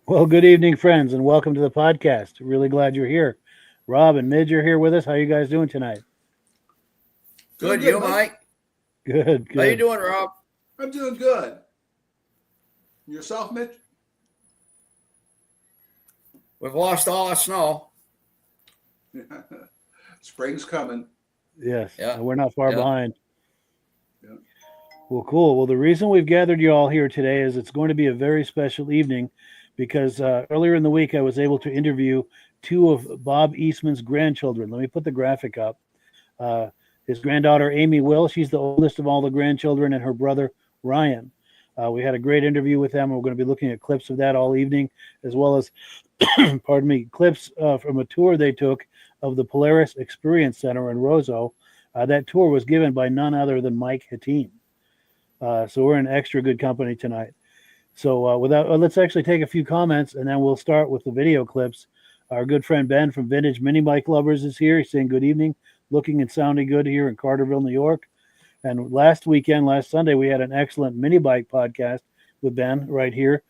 Well, good evening, friends, and welcome to the podcast. Really glad you're here. Rob and Midge are here with us. How you guys doing tonight? Good, you, Mike? Good, How you good. doing, Rob? I'm doing good. Yourself, Mitch? We've lost all our snow. Spring's coming. Yes, Yeah. we're not far Yeah. behind. Yeah. Well, cool. Well, the reason we've gathered you all here today is it's going to be a very special evening because earlier in the week I was able to interview two of Bob Eastman's grandchildren. Let me put the graphic up. His granddaughter, Amy Will, she's the oldest of all the grandchildren, and her brother, Ryan. We had a great interview with them. We're going to be looking at clips of that all evening, as well as, pardon me, clips from a tour they took of the Polaris Experience Center in Roseau. That tour was given by none other than Mike Hatteen. So we're in extra good company tonight. So let's actually take a few comments, and then we'll start with the video clips. Our good friend Ben from Vintage Mini Bike Lovers is here. He's saying good evening, looking and sounding good here in Carterville, New York. And last Sunday, we had an excellent mini bike podcast with Ben right here.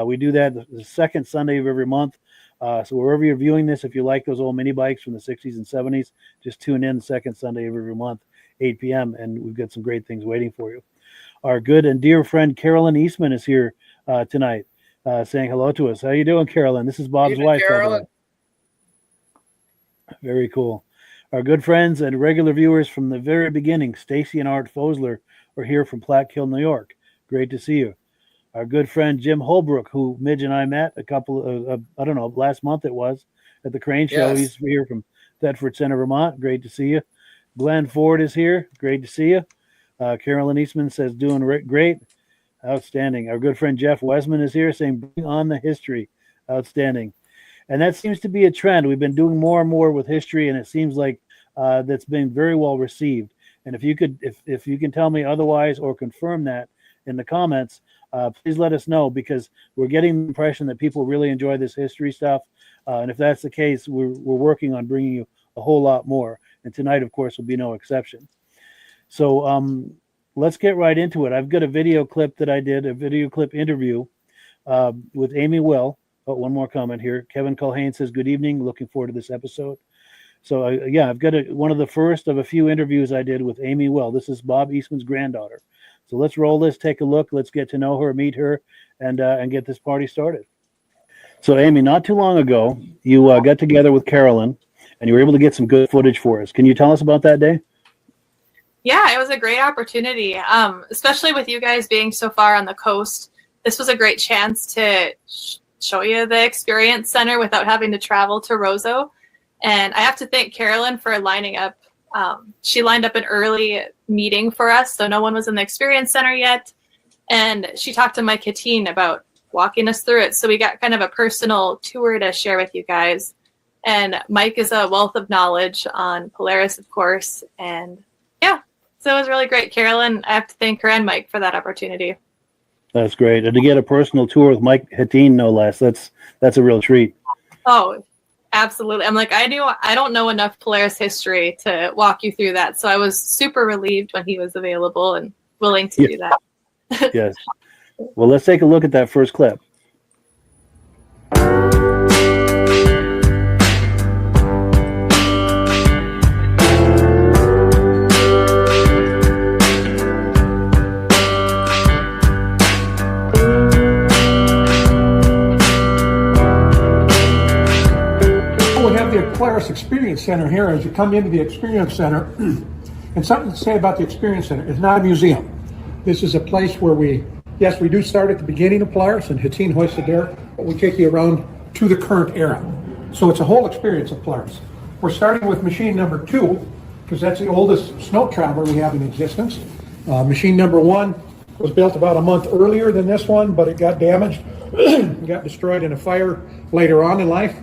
We do that the second Sunday of every month. So wherever you're viewing this, if you like those old mini bikes from the 60s and 70s, just tune in the second Sunday of every month, 8 p.m., and we've got some great things waiting for you. Our good and dear friend Carolyn Eastman is here tonight, saying hello to us. How you doing, Carolyn? This is Bob's Evening, wife. Carolyn. Very cool. Our good friends and regular viewers from the very beginning, Stacy and Art Fosler, are here from Platte Hill, New York. Great to see you. Our good friend Jim Holbrook, who Midge and I met a couple of, I don't know, last month it was, at the Crane Show. Yes. He's here from Thetford Center, Vermont. Great to see you. Glenn Ford is here. Great to see you. Carolyn Eastman says, doing great. Outstanding. Our good friend Jeff Wesman is here saying, bring on the history. Outstanding. And that seems to be a trend. We've been doing more and more with history, and it seems like that's been very well received. And if you could, if you can tell me otherwise or confirm that in the comments, please let us know, because we're getting the impression that people really enjoy this history stuff. And if that's the case, we're working on bringing you a whole lot more. And tonight, of course, will be no exception. So let's get right into it. I've got a video clip that I did, a video clip interview with Amy Will. Oh, one more comment here. Kevin Culhane says, good evening. Looking forward to this episode. So, yeah, I've got one of the first of a few interviews I did with Amy Will. This is Bob Eastman's granddaughter. So let's roll this, take a look. Let's get to know her, meet her, and get this party started. So, Amy, not too long ago, you got together with Carolyn, and you were able to get some good footage for us. Can you tell us about that day? Yeah, it was a great opportunity, especially with you guys being so far on the coast. This was a great chance to show you the Experience Center without having to travel to Roseau. And I have to thank Carolyn for lining up. She lined up an early meeting for us, so no one was in the Experience Center yet. And she talked to Mike Hatteen about walking us through it. So we got kind of a personal tour to share with you guys. And Mike is a wealth of knowledge on Polaris, of course. And yeah, so it was really great. Carolyn, I have to thank her and Mike for that opportunity. That's great. And to get a personal tour with Mike Hatteen, no less, that's a real treat. Oh, absolutely. I'm like, I don't know enough Polaris history to walk you through that. So I was super relieved when he was available and willing to do that. Yes. Well, let's take a look at that first clip. Polaris Experience Center here. As you come into the Experience Center, and something to say about the Experience Center, it's not a museum. This is a place where we do start at the beginning of Polaris and Hatteen hoisted there, but we take you around to the current era. So it's a whole experience of Polaris. We're starting with machine number 2, because that's the oldest snow traveler we have in existence. Machine number 1 was built about a month earlier than this one, but it got damaged, got destroyed in a fire later on in life.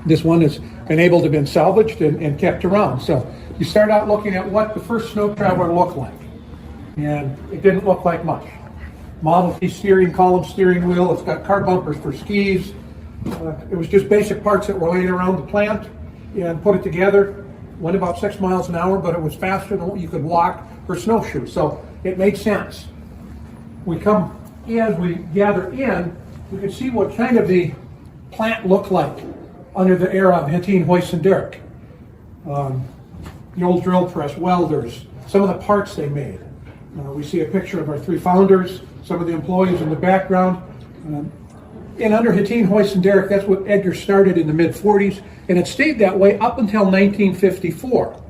This one has been able to have been salvaged and kept around. So you start out looking at what the first snow traveler looked like. And it didn't look like much. Model T steering column, steering wheel. It's got car bumpers for skis. It was just basic parts that were laying around the plant and put it together. Went about 6 miles an hour, but it was faster than what you could walk or snowshoe. So it made sense. We come as we gather in, you can see what kind of the plant looked like under the era of Hittine, Hoist, and Derrick. The old drill press, welders, some of the parts they made. We see a picture of our three founders, some of the employees in the background. And under Hittine, Hoist, and Derrick, that's what Edgar started in the mid-40s, and it stayed that way up until 1954.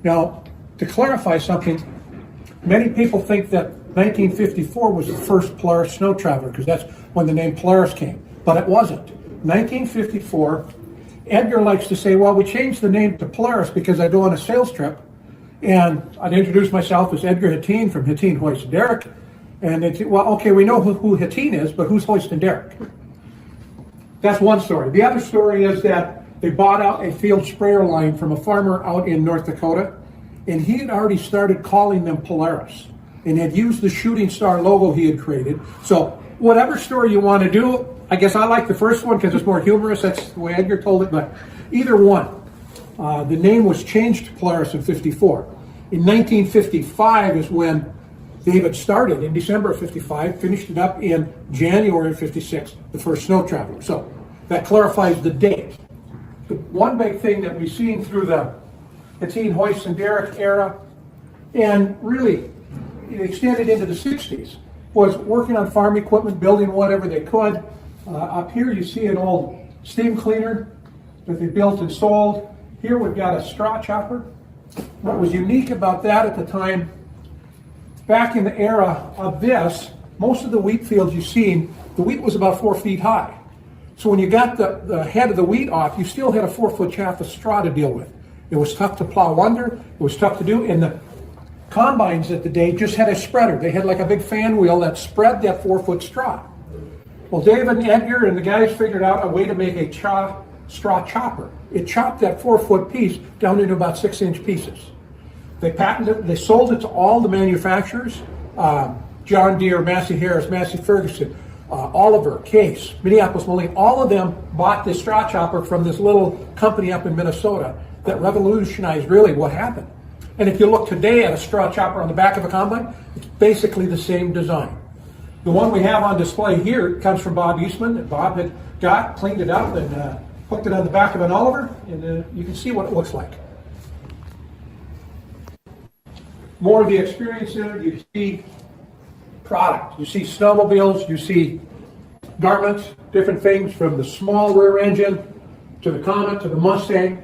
Now, to clarify something, many people think that 1954 was the first Polaris snow traveler, because that's when the name Polaris came, but it wasn't. 1954, Edgar likes to say, well, we changed the name to Polaris because I go on a sales trip, and I'd introduce myself as Edgar Hittine from Hittine, Hoist, and Derrick, and they'd say, well, okay, we know who Hittine is, but who's Hoist and Derrick? That's one story. The other story is that they bought out a field sprayer line from a farmer out in North Dakota, and he had already started calling them Polaris, and had used the shooting star logo he had created. So whatever story you want to do, I guess I like the first one because it's more humorous. That's the way Edgar told it, but either one. The name was changed to Polaris in 54. In 1955 is when David started, in December of 55, finished it up in January of 56, the first snow traveler. So that clarifies the date. The one big thing that we've seen through the Hittine, Hoist, and Derrick era, and really it extended into the 60s, was working on farm equipment, building whatever they could. Up here you see an old steam cleaner that they built and sold. Here we've got a straw chopper. What was unique about that at the time, back in the era of this, most of the wheat fields you've seen, the wheat was about 4 feet high. So when you got the head of the wheat off, you still had a 4-foot chaff of straw to deal with. It was tough to plow under, it was tough to do, and the combines at the day just had a spreader. They had like a big fan wheel that spread that 4-foot straw. Well, David and Edgar and the guys figured out a way to make a straw chopper. It chopped that 4-foot piece down into about 6-inch pieces. They patented it, they sold it to all the manufacturers, John Deere, Massey Harris, Massey Ferguson, Oliver, Case, Minneapolis Moline, all of them bought this straw chopper from this little company up in Minnesota that revolutionized really what happened. And if you look today at a straw chopper on the back of a combine, it's basically the same design. The one we have on display here comes from Bob Eastman that Bob had got, cleaned it up, and hooked it on the back of an Oliver, and you can see what it looks like. More of the experience in it, you see product, you see snowmobiles, you see garments, different things from the small rear engine to the Comet to the Mustang.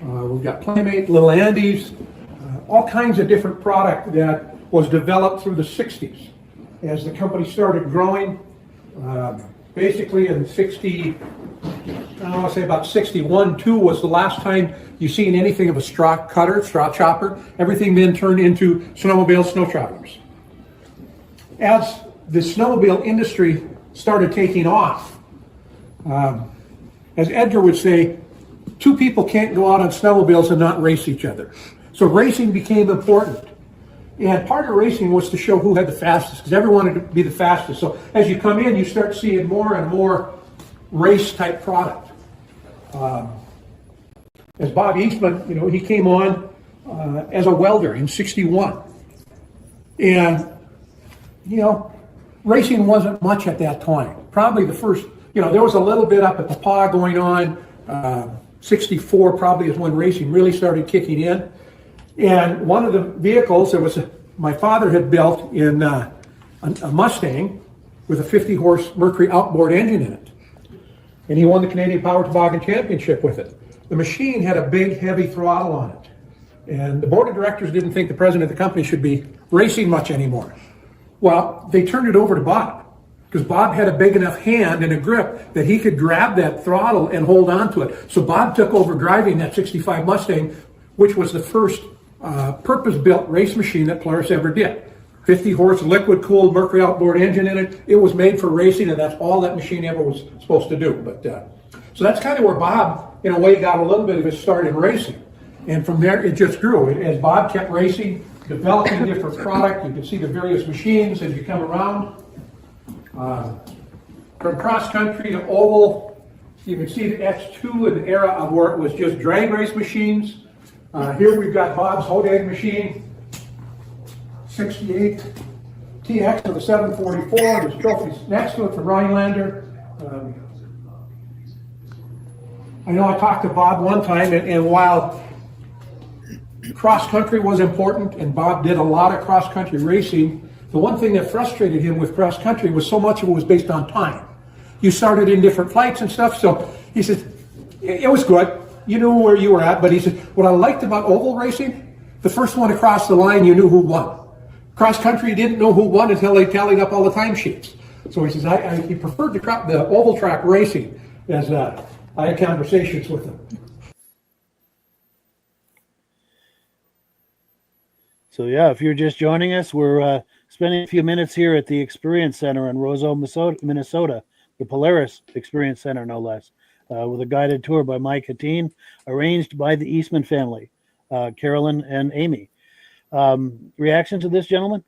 We've got Playmate, Little Andes, all kinds of different product that was developed through the 60s as the company started growing. Basically in 60, I want to say about 61, 2 was the last time you seen anything of a straw cutter, straw chopper. Everything then turned into snowmobile snow travelers. As the snowmobile industry started taking off, as Edgar would say, two people can't go out on snowmobiles and not race each other. So racing became important. And part of racing was to show who had the fastest, because everyone wanted to be the fastest. So as you come in, you start seeing more and more race-type product. As Bob Eastman, he came on as a welder in 61. And, racing wasn't much at that time. Probably the first, there was a little bit up at the PA going on. 64 probably is when racing really started kicking in. And one of the vehicles that my father had built in a Mustang with a 50-horse Mercury outboard engine in it. And he won the Canadian Power Toboggan Championship with it. The machine had a big, heavy throttle on it. And the board of directors didn't think the president of the company should be racing much anymore. Well, they turned it over to Bob, because Bob had a big enough hand and a grip that he could grab that throttle and hold on to it. So Bob took over driving that 65 Mustang, which was the first purpose-built race machine that Polaris ever did. 50-horse liquid-cooled Mercury outboard engine in it. It was made for racing, and that's all that machine ever was supposed to do. But so that's kind of where Bob, in a way, got a little bit of his start in racing. And from there, it just grew. As Bob kept racing, developing different product, you can see the various machines as you come around. From cross-country to oval, you can see the X2 in the era of where it was just drag race machines. Here we've got Bob's Hodag machine, 68 TX with a 744, there's trophies next to it from Rhinelander. I know I talked to Bob one time, and while cross country was important, and Bob did a lot of cross country racing, the one thing that frustrated him with cross country was so much of it was based on time. You started in different flights and stuff, so he says, it was good. You knew where you were at, but he said, what I liked about oval racing, the first one across the line, you knew who won. Cross country, you didn't know who won until they tallied up all the timesheets. So he says, he preferred the oval track racing, as I had conversations with him. So yeah, if you're just joining us, we're spending a few minutes here at the Experience Center in Roseau, Minnesota, the Polaris Experience Center, no less, with a guided tour by Mike Hateen, arranged by the Eastman family, Carolyn and Amy. Reaction to this, gentleman?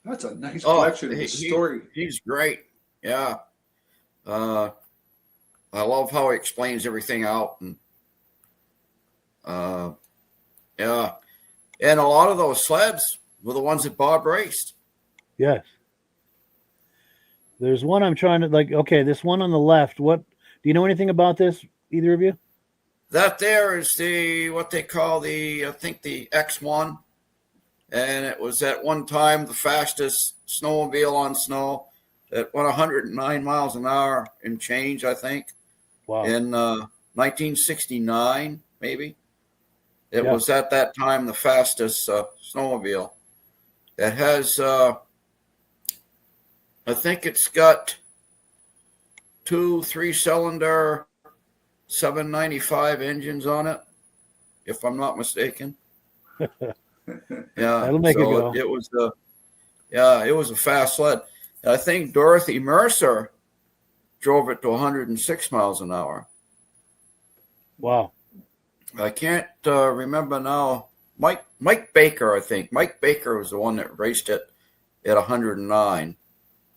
That's a nice collection of story. He's great. Yeah. I love how he explains everything out. And yeah. And a lot of those sleds were the ones that Bob raced. Yes. There's one I'm trying to okay, this one on the left, do you know anything about this, either of you? That there is what they call I think the X1. And it was at one time the fastest snowmobile on snow. It went 109 miles an hour and change, I think. Wow. In 1969, maybe. It was at that time the fastest snowmobile. It has, I think it's got 2 3-cylinder 795 engines on it, if I'm not mistaken. Yeah, that'll make it go. It was it was a fast sled. And I think Dorothy Mercer drove it to 106 miles an hour. Wow. I can't remember now. Mike Baker, I think. Mike Baker was the one that raced it at 109.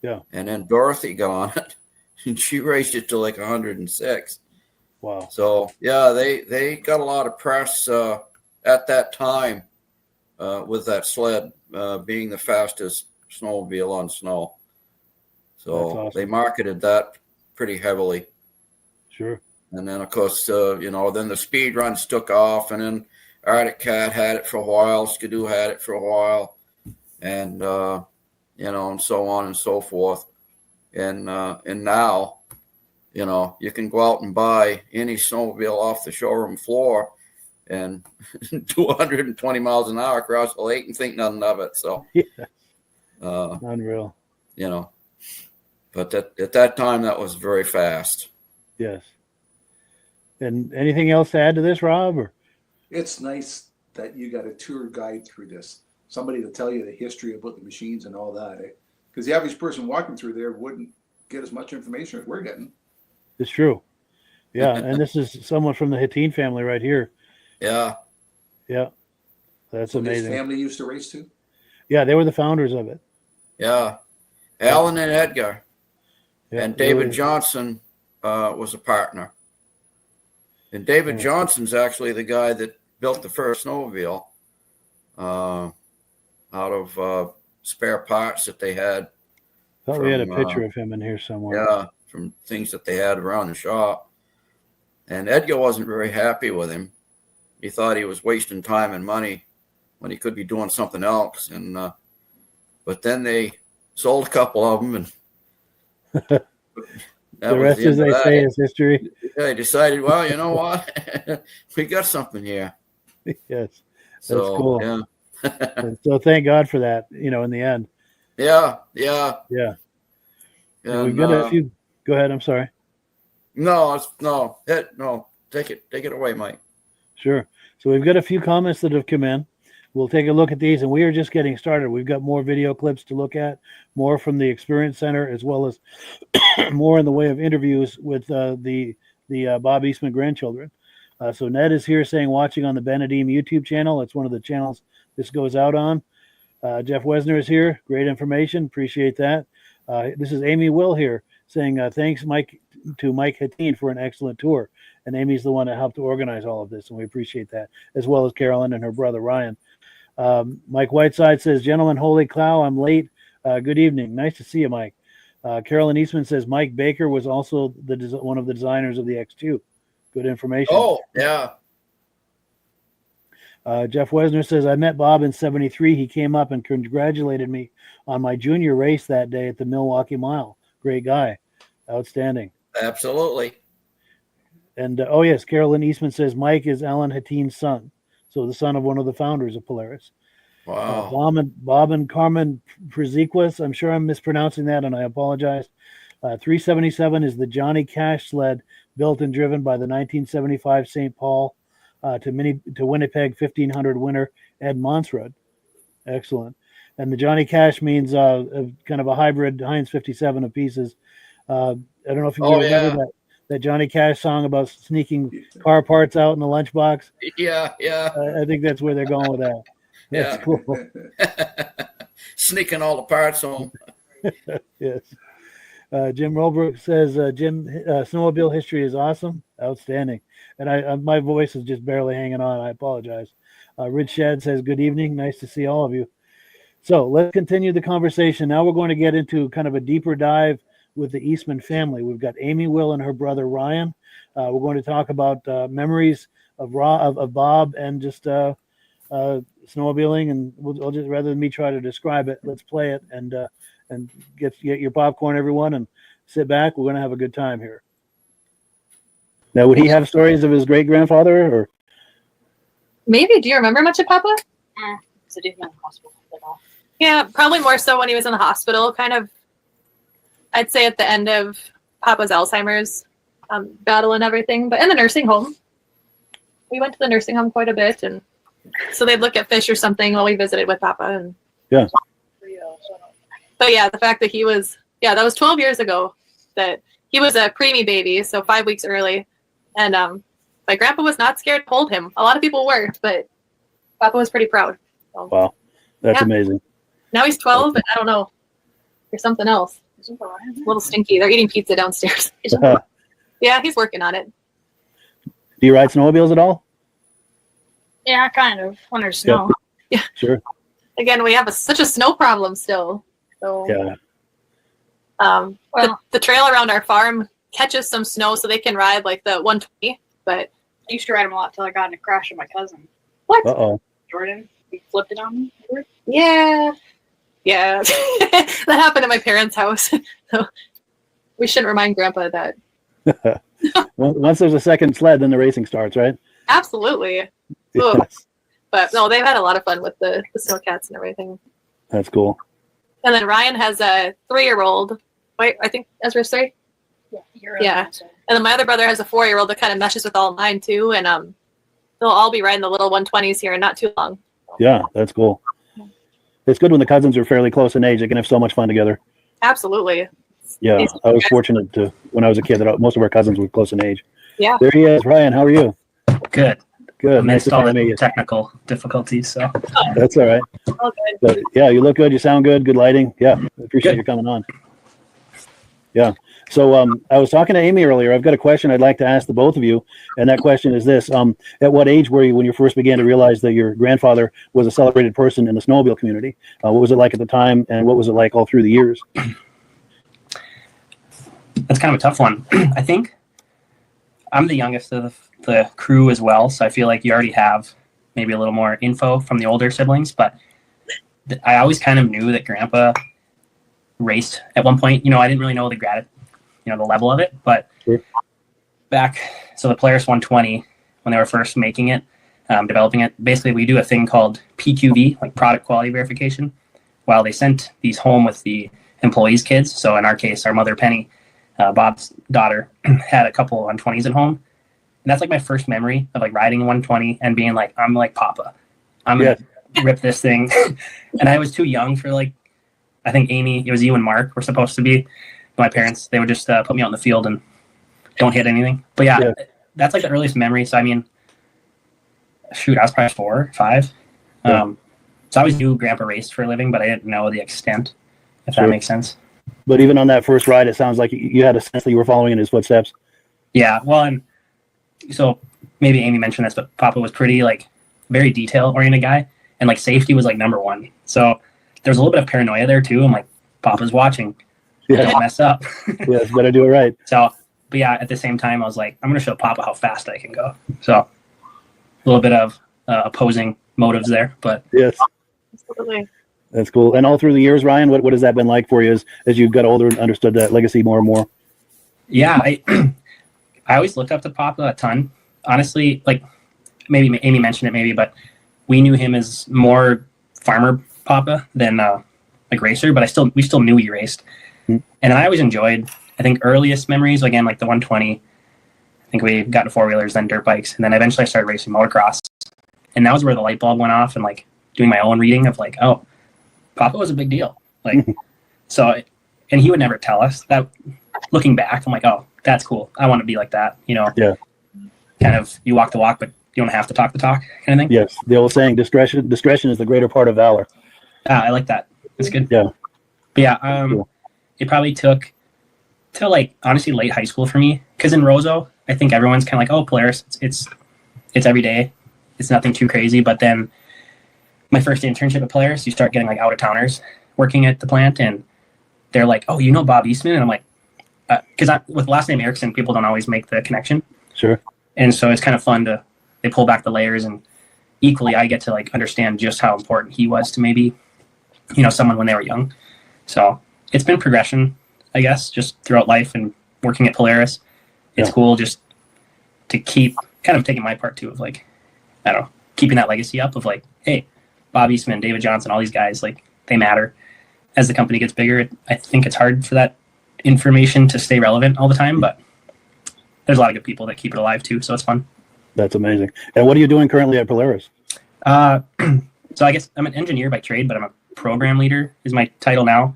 Yeah. And then Dorothy got on it, and she raced it to like 106. Wow. So, yeah, they got a lot of press at that time with that sled being the fastest snowmobile on snow. So awesome. They marketed that pretty heavily. Sure. And then, of course, then the speed runs took off, and then Arctic Cat had it for a while, Skidoo had it for a while, and, and so on and so forth. And now, you can go out and buy any snowmobile off the showroom floor and do 120 miles an hour across the lake and think nothing of it. So, unreal. But at that time, that was very fast. Yes. And anything else to add to this, Rob? Or? It's nice that you got a tour guide through this, somebody to tell you the history about the machines and all that. Because the average person walking through there wouldn't get as much information as we're getting. It's true. Yeah, and this is someone from the Hateen family right here. Yeah. Yeah. That's amazing. His family used to race too? Yeah, they were the founders of it. Yeah. Alan and Edgar. Yeah, and David Johnson was a partner. And David Johnson's actually the guy that built the first snowmobile out of spare parts that they had. I thought we had a picture of him in here somewhere. Yeah, from things that they had around the shop. And Edgar wasn't very happy with him. He thought he was wasting time and money when he could be doing something else. And but then they sold a couple of them, and the rest, as they say, is history. They decided, well, you know what? We got something here. Yes. That's cool. Yeah. And so thank God for that, in the end. Yeah. And we've got a few. Go ahead. I'm sorry. No. Take it away, Mike. Sure. So we've got a few comments that have come in. We'll take a look at these, and we are just getting started. We've got more video clips to look at, more from the Experience Center, as well as more in the way of interviews with the Bob Eastman grandchildren. So Ned is here saying, watching on the Benedim YouTube channel. It's one of the channels this goes out on. Jeff Wesner is here. Great information. Appreciate that. This is Amy Will here saying, thanks, Mike, to Mike Hateen for an excellent tour. And Amy's the one that helped to organize all of this, and we appreciate that, as well as Carolyn and her brother, Ryan. Mike Whiteside says, gentlemen, holy cow, I'm late. Good evening. Nice to see you, Mike. Carolyn Eastman says Mike Baker was also one of the designers of the X2. Good information. Oh, yeah. Jeff Wesner says, I met Bob in 73. He came up and congratulated me on my junior race that day at the Milwaukee Mile. Great guy. Outstanding. Absolutely. And, oh, yes, Carolyn Eastman says Mike is Alan Hatteen's son. So the son of one of the founders of Polaris. Wow. Bob and Carmen Preziquas. I'm sure I'm mispronouncing that, and I apologize. 377 is the Johnny Cash sled built and driven by the 1975 St. Paul to Winnipeg 1500 winner Ed Monsrud. Excellent. And the Johnny Cash means kind of a hybrid Heinz 57 of pieces. I don't know if you remember that Johnny Cash song about sneaking car parts out in the lunchbox. Yeah. I think that's where they're going with that. That's cool. Sneaking all the parts home. Yes. Jim Rolbrook says, Jim, snowmobile history is awesome. Outstanding. And my voice is just barely hanging on. I apologize. Rich Shad says, good evening. Nice to see all of you. So let's continue the conversation. Now we're going to get into kind of a deeper dive with the Eastman family. We've got Amy, Will, and her brother, Ryan. We're going to talk about memories of Bob and just snowmobiling. And we'll just, rather than me try to describe it, let's play it and get your popcorn, everyone, and sit back. We're going to have a good time here. Now, would he have stories of his great-grandfather? Or Maybe. Do you remember much of Papa? So do you in the hospital at all? Yeah, probably more so when he was in the hospital, kind of, I'd say at the end of Papa's Alzheimer's battle and everything, but in the nursing home. We went to the nursing home quite a bit, and so they'd look at fish or something while we visited with Papa. And yeah. But yeah, the fact that he was, that was 12 years ago that he was a preemie baby, so 5 weeks early. And my grandpa was not scared to hold him. A lot of people were, but Papa was pretty proud. So, wow, that's amazing. Now he's 12, and I don't know. There's something else. It's a little stinky. They're eating pizza downstairs. Yeah, he's working on it. Do you ride snowmobiles at all? Yeah, kind of. When there's snow. Yeah. Sure. Again, we have such a snow problem still. So, yeah. The trail around our farm catches some snow, so they can ride like the 120. But I used to ride them a lot till I got in a crash with my cousin. What? Uh-oh. Jordan, he flipped it on me. Yeah. That happened at my parents' house. So we shouldn't remind Grandpa of that. Once there's a second sled, then the racing starts, right? Absolutely. Yes. But no, they've had a lot of fun with the snowcats and everything. That's cool. And then Ryan has a 3-year-old. Wait, I think Ezra's 3. Yeah. And then my other brother has a 4-year-old that kind of meshes with all mine too. And they'll all be riding the little 120s here in not too long. Yeah, that's cool. It's good when the cousins are fairly close in age. They can have so much fun together. Absolutely. Yeah, I was fortunate to, when I was a kid, that most of our cousins were close in age. Yeah. There he is. Ryan, how are you? Good. Good. Amidst all the technical difficulties. So that's all right. All good. But yeah, you look good. You sound good. Good lighting. Yeah, I appreciate you coming on. Yeah. So I was talking to Amy earlier. I've got a question I'd like to ask the both of you, and that question is this: at what age were you when you first began to realize that your grandfather was a celebrated person in the snowmobile community? What was it like at the time, and what was it like all through the years? That's kind of a tough one. I think I'm the youngest of the crew as well, so I feel like you already have maybe a little more info from the older siblings, but I always kind of knew that Grandpa raced at one point. You know, I didn't really know the level of it, but back, so the Polaris 120, when they were first making it, developing it, basically we do a thing called PQV, like product quality verification, while they sent these home with the employees' kids. So in our case, our mother, Penny, Bob's daughter, had a couple 120s at home. And that's like my first memory of like riding a 120 and being like, I'm like Papa. I'm going to rip this thing. And I was too young for like, I think Amy, it was you and Mark were supposed to be. My parents, they would just put me out in the field and don't hit anything. But yeah, that's like the earliest memory. So I mean, shoot, I was probably 4 or 5. So I always knew Grandpa raced for a living, but I didn't know the extent, if that makes sense. But even on that first ride, it sounds like you had a sense that you were following in his footsteps. Yeah, well, and so maybe Amy mentioned this, but Papa was pretty like very detail-oriented guy, and like safety was like number one. So there was a little bit of paranoia there too. I'm like, Papa's watching. Yeah. Don't mess up. Yeah, it's better do it right. So, but yeah, at the same time, I was like, I'm going to show Papa how fast I can go. So, a little bit of opposing motives there, but Yes. Absolutely. That's cool. And all through the years, Ryan, what has that been like for you as you got older and understood that legacy more and more? yeah, I always looked up to Papa a ton. Honestly, like maybe Amy mentioned it, maybe, but we knew him as more farmer Papa than like racer. But we still knew he raced, and I always enjoyed. I think earliest memories again, like the 120. I think we got to 4-wheelers, then dirt bikes, and then eventually I started racing motocross, and that was where the light bulb went off, and like doing my own reading of like, oh, Papa was a big deal, like so, and he would never tell us that. Looking back, I'm like, oh, that's cool. I want to be like that, you know. Yeah. Kind of, you walk the walk, but you don't have to talk the talk, kind of thing. Yes. The old saying, discretion is the greater part of valor. I like that. That's good. Yeah. But yeah, Cool. It probably took till like honestly late high school for me, because in Roseau, I think everyone's kind of like, oh, Polaris, it's every day, it's nothing too crazy. But then my first internship at Polaris, you start getting like out of towners working at the plant, and they're like, oh, you know Bob Eastman? And I'm like, because with last name Erickson, people don't always make the connection. Sure. And so it's kind of fun they pull back the layers, and equally I get to like understand just how important he was to maybe, you know, someone when they were young. So it's been progression, I guess, just throughout life and working at Polaris. It's cool just to keep kind of taking my part too of like, I don't know, keeping that legacy up of like, hey, Bob Eastman, David Johnson, all these guys, like they matter. As the company gets bigger, I think it's hard for that information to stay relevant all the time, but there's a lot of good people that keep it alive too, so it's fun. That's amazing. And what are you doing currently at Polaris? So I guess I'm an engineer by trade, but I'm a program leader is my title now.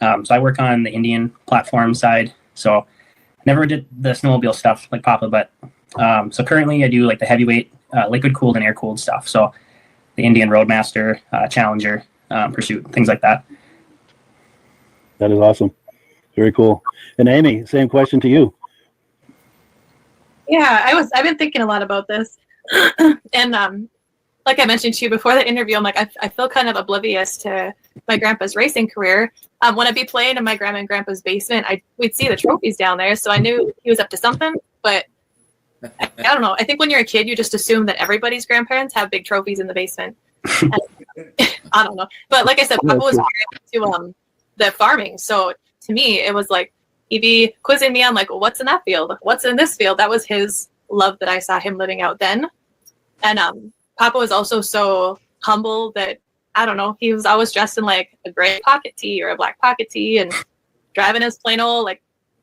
So I work on the Indian platform side. So I never did the snowmobile stuff like Papa, but so currently I do like the heavyweight liquid cooled and air cooled stuff. So the Indian Roadmaster, Challenger, Pursuit, things like that. That is awesome. Very cool. And Amy, same question to you. Yeah, I've been thinking a lot about this. And like I mentioned to you before the interview, I'm like, I feel kind of oblivious to my grandpa's racing career. When I'd be playing in my grandma and grandpa's basement, we'd see the trophies down there. So I knew he was up to something, but I don't know. I think when you're a kid, you just assume that everybody's grandparents have big trophies in the basement. And, I don't know. But like I said, Papa was very into the farming. So to me, it was like, he'd be quizzing me on like, well, what's in that field? What's in this field? That was his love that I saw him living out then. And Papa was also so humble that, I don't know, he was always dressed in like a gray pocket tee or a black pocket tee and driving his plain old like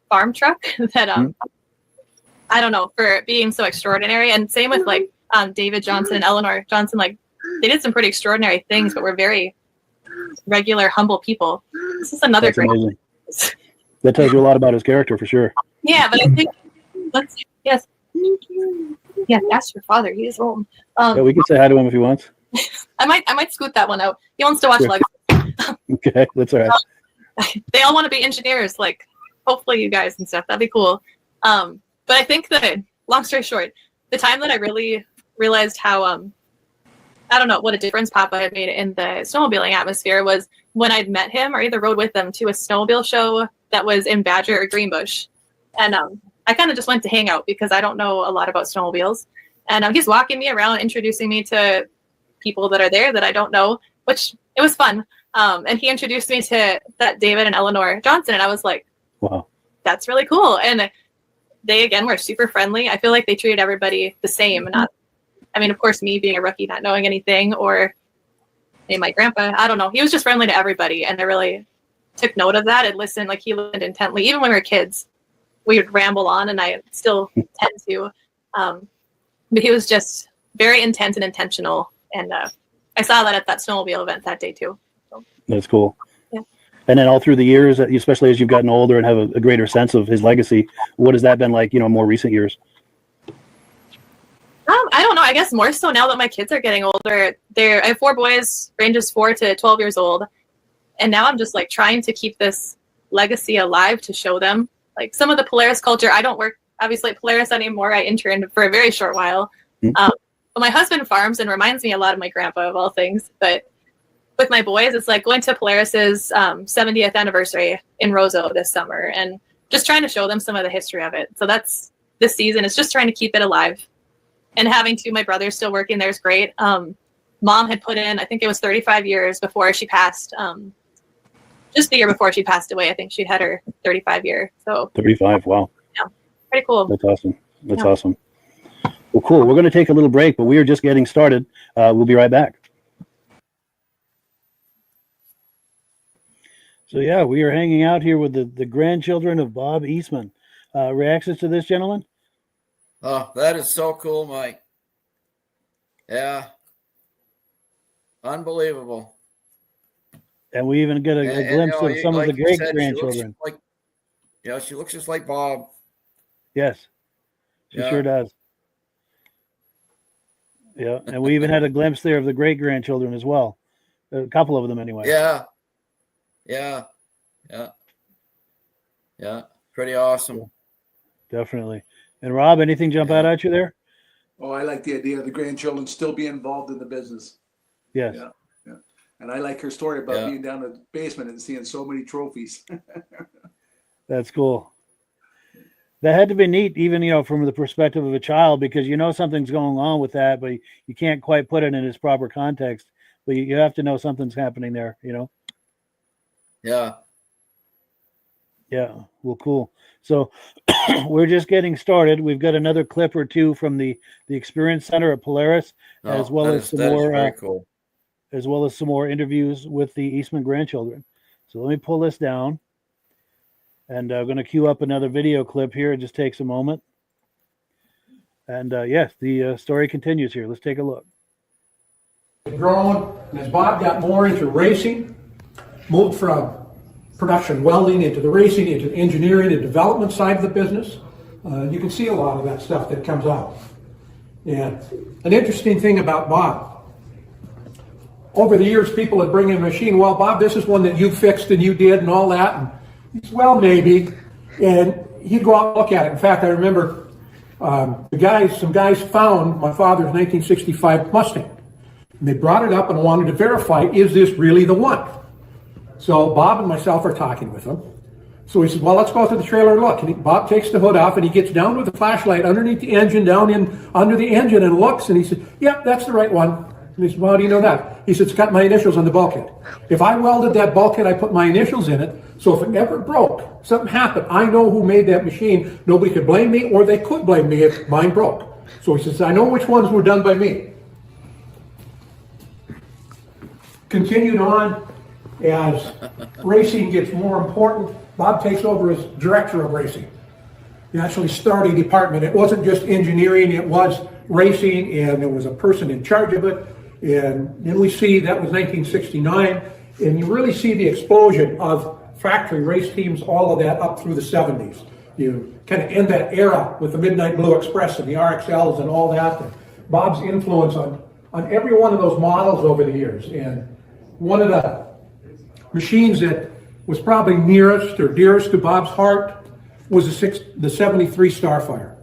farm truck that, I don't know, for being so extraordinary. And same with like David Johnson and Eleanor Johnson, like they did some pretty extraordinary things, but were very regular, humble people. This is another That's great. amazing. That tells you a lot about his character for sure. Yeah, but I think yes. Yeah, ask your father. He is home. Yeah, we can say hi to him if he wants. I might scoot that one out. He wants to watch Sure. Lego. Okay, that's all right. They all want to be engineers, like hopefully you guys and stuff. That'd be cool. But I think that, long story short, the time that I really realized how I don't know what a difference Papa had made in the snowmobiling atmosphere was when I'd met him or either rode with him to a snowmobile show that was in Badger or Greenbush. And I kind of just went to hang out because I don't know a lot about snowmobiles. And he's walking me around, introducing me to people that are there that I don't know, which it was fun. And he introduced me to that David and Eleanor Johnson. And I was like, Wow. that's really cool. And they, again, were super friendly. I feel like they treated everybody the same. Not, I mean, of course, me being a rookie, not knowing anything, or my grandpa, I don't know. He was just friendly to everybody. And I really took note of that and listened. Like he listened intently. Even when we were kids, we would ramble on, and I still tend to. But he was just very intense and intentional. And I saw that at that snowmobile event that day too. So, That's cool. yeah. And then all through the years, especially as you've gotten older and have a greater sense of his legacy, what has that been like, more recent years? I don't know. I guess more so now that my kids are getting older. I have 4 boys, ranges 4 to 12 years old. And now I'm just like trying to keep this legacy alive to show them. Like some of the Polaris culture, I don't work obviously at Polaris anymore. I interned for a very short while. Mm-hmm. But my husband farms and reminds me a lot of my grandpa of all things. But with my boys, it's like going to Polaris's 70th anniversary in Roseau this summer and just trying to show them some of the history of it. So that's this season. It's just trying to keep it alive. And having my brothers still working there is great. Mom had put in, I think it was 35 years before she passed. Just the year before she passed away, I think she'd had her 35 year. So 35. Wow. Yeah, pretty cool. That's awesome. That's awesome. Well, cool. We're going to take a little break, but we are just getting started. We'll be right back. So yeah, we are hanging out here with the grandchildren of Bob Eastman. Reactions to this, gentlemen? Oh, that is so cool, Mike. Yeah. Unbelievable. And we even get a glimpse of some of the great grandchildren. She looks just like Bob. Yes, she sure does. Yeah, and we even had a glimpse there of the great grandchildren as well. A couple of them, anyway. Yeah. Pretty awesome. Definitely. And Rob, anything jump out at you there? Oh, I like the idea of the grandchildren still being involved in the business. Yes. Yeah. And I like her story about being down in the basement and seeing so many trophies. That's cool. That had to be neat, even, from the perspective of a child, because something's going on with that, but you can't quite put it in its proper context. But you have to know something's happening there, Yeah. Yeah. Well, cool. So we're just getting started. We've got another clip or two from the Experience Center at Polaris, as well as some more. Very cool. As well as some more interviews with the Eastman grandchildren. So let me pull this down. And I'm going to queue up another video clip here. It just takes a moment. And yes, the story continues here. Let's take a look. Growing, and as Bob got more into racing, moved from production welding into the racing, into the engineering and development side of the business, you can see a lot of that stuff that comes out. And an interesting thing about Bob, over the years, people would bring in a machine. Well, Bob, this is one that you fixed and you did and all that. And he said, well, maybe. And he'd go out and look at it. In fact, I remember some guys found my father's 1965 Mustang. And they brought it up and wanted to verify, is this really the one? So Bob and myself are talking with him. So he said, well, let's go out to the trailer and look. And Bob takes the hood off and he gets down with the flashlight underneath the engine, down in under the engine, and looks. And he said, yeah, that's the right one. And he said, well, how do you know that? He said, it's got my initials on the bulkhead. If I welded that bulkhead, I put my initials in it. So if it never broke, something happened, I know who made that machine. Nobody could blame me, or they could blame me if mine broke. So he says, I know which ones were done by me. Continued on as racing gets more important. Bob takes over as director of racing. He actually started a department. It wasn't just engineering, it was racing, and there was a person in charge of it. And then we see that was 1969, and you really see the explosion of factory race teams, all of that up through the 70s. You kind of end that era with the Midnight Blue Express and the RXLs and all that. And Bob's influence on every one of those models over the years. And one of the machines that was probably nearest or dearest to Bob's heart was the 73 Starfire.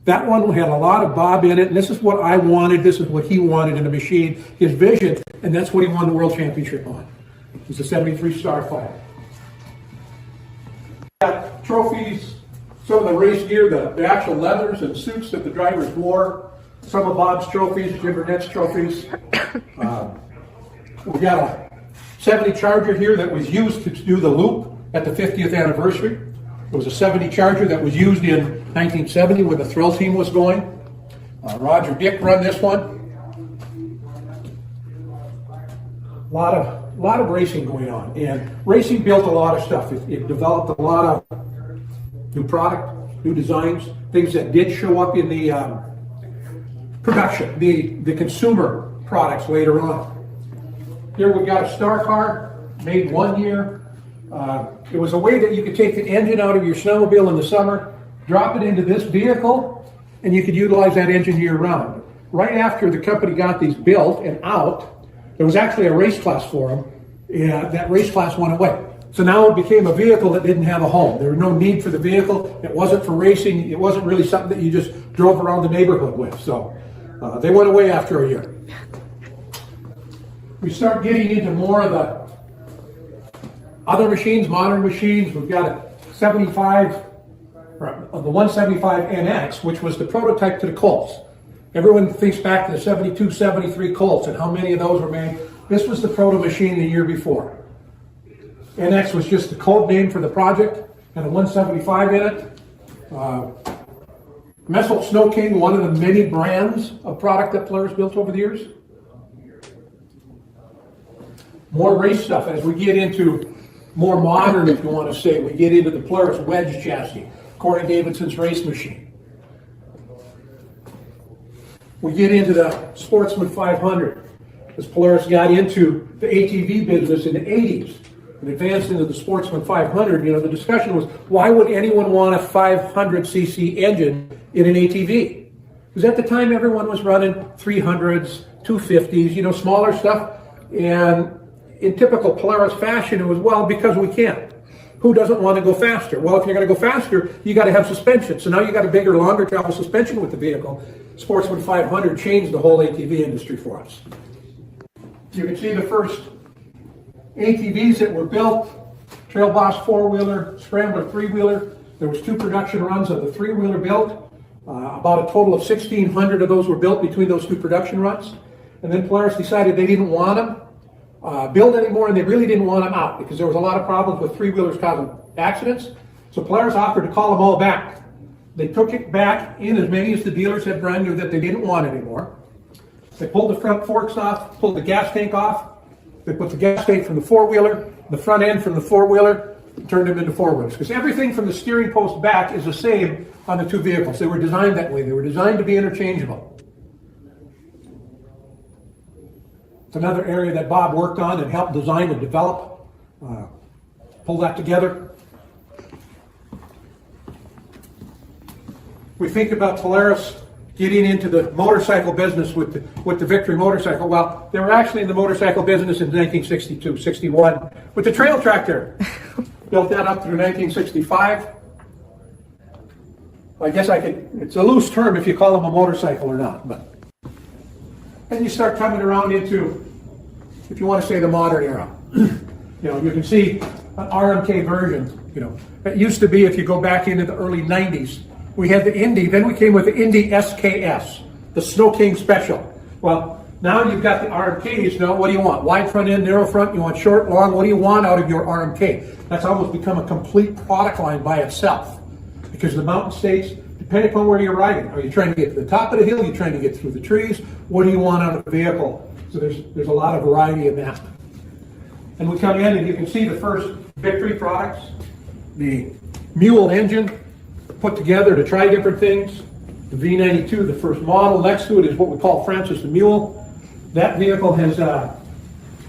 That one had a lot of Bob in it, and this is what I wanted, this is what he wanted in a machine, his vision, and that's what he won the World Championship on. It was the 73 Starfire. Got trophies, some of the race gear, the actual leathers and suits that the drivers wore, some of Bob's trophies, Jim Burnett's trophies. We got a 70 Charger here that was used to do the loop at the 50th anniversary. It was a 70 Charger that was used in 1970 when the thrill team was going. Roger Dick run this one. A lot of racing going on, and racing built a lot of stuff. It developed a lot of new product, new designs, things that did show up in the production, the consumer products later on. Here we got a Star Car made one year. It was a way that you could take the engine out of your snowmobile in the summer, drop it into this vehicle, and you could utilize that engine year round. Right after the company got these built and out, there was actually a race class for them, and that race class went away. So now it became a vehicle that didn't have a home. There was no need for the vehicle. It wasn't for racing. It wasn't really something that you just drove around the neighborhood with. So they went away after a year. we start getting into more of the other machines, modern machines. We've got a 75, or the 175 NX, which was the prototype to the Colts. Everyone thinks back to the 72, 73 Colts and how many of those were made. This was the proto machine the year before. NX was just the code name for the project, and a 175 in it. Messel Snow King, one of the many brands of product that Polaris built over the years. More race stuff as we get into more modern, if you want to say. We get into the Polaris wedge chassis, Corey Davidson's race machine. We get into the Sportsman 500 as Polaris got into the ATV business in the 80s and advanced into the Sportsman 500. You know, the discussion was, why would anyone want a 500cc engine in an ATV? Because at the time everyone was running 300s, 250s, you know, smaller stuff. And in typical Polaris fashion, it was, well, because we can. Who doesn't want to go faster? Well, if you're going to go faster, you got to have suspension. So now you got a bigger, longer travel suspension with the vehicle. Sportsman 500 changed the whole ATV industry for us. You can see the first ATVs that were built, Trail Boss 4-wheeler, Scrambler 3-wheeler. There was 2 production runs of the 3-wheeler built. About a total of 1,600 of those were built between those 2 production runs. And then Polaris decided they didn't want them build anymore, and they really didn't want them out because there was a lot of problems with 3-wheelers causing accidents. So Polaris offered to call them all back. They took it back in as many as the dealers had brand new that they didn't want anymore. They pulled the front forks off, pulled the gas tank off. They put the gas tank from the 4-wheeler, the front end from the 4-wheeler, and turned them into 4-wheelers. Because everything from the steering post back is the same on the 2 vehicles. They were designed that way. They were designed to be interchangeable. It's another area that Bob worked on and helped design and develop, pull that together. We think about Polaris getting into the motorcycle business with the Victory motorcycle. Well, they were actually in the motorcycle business in 1962, 61 with the trail tractor. Built that up through 1965. I guess it's a loose term if you call them a motorcycle or not, but. And you start coming around into, if you want to say, the modern era. You know, you can see an RMK version. You know, it used to be, if you go back into the early 90s, we had the Indy, then we came with the Indy SKS, the Snow King Special. Well, now you've got the RMKs. Now, what do you want? Wide front end, narrow front? You want short, long? What do you want out of your RMK? That's almost become a complete product line by itself. Because the mountain states, depending upon where you're riding, are you trying to get to the top of the hill? Are you trying to get through the trees? What do you want out of the vehicle? So there's a lot of variety in that. And we come in and you can see the first Victory products, the Mule engine put together to try different things. The V92, the first model. Next to it is what we call Francis the Mule. That vehicle has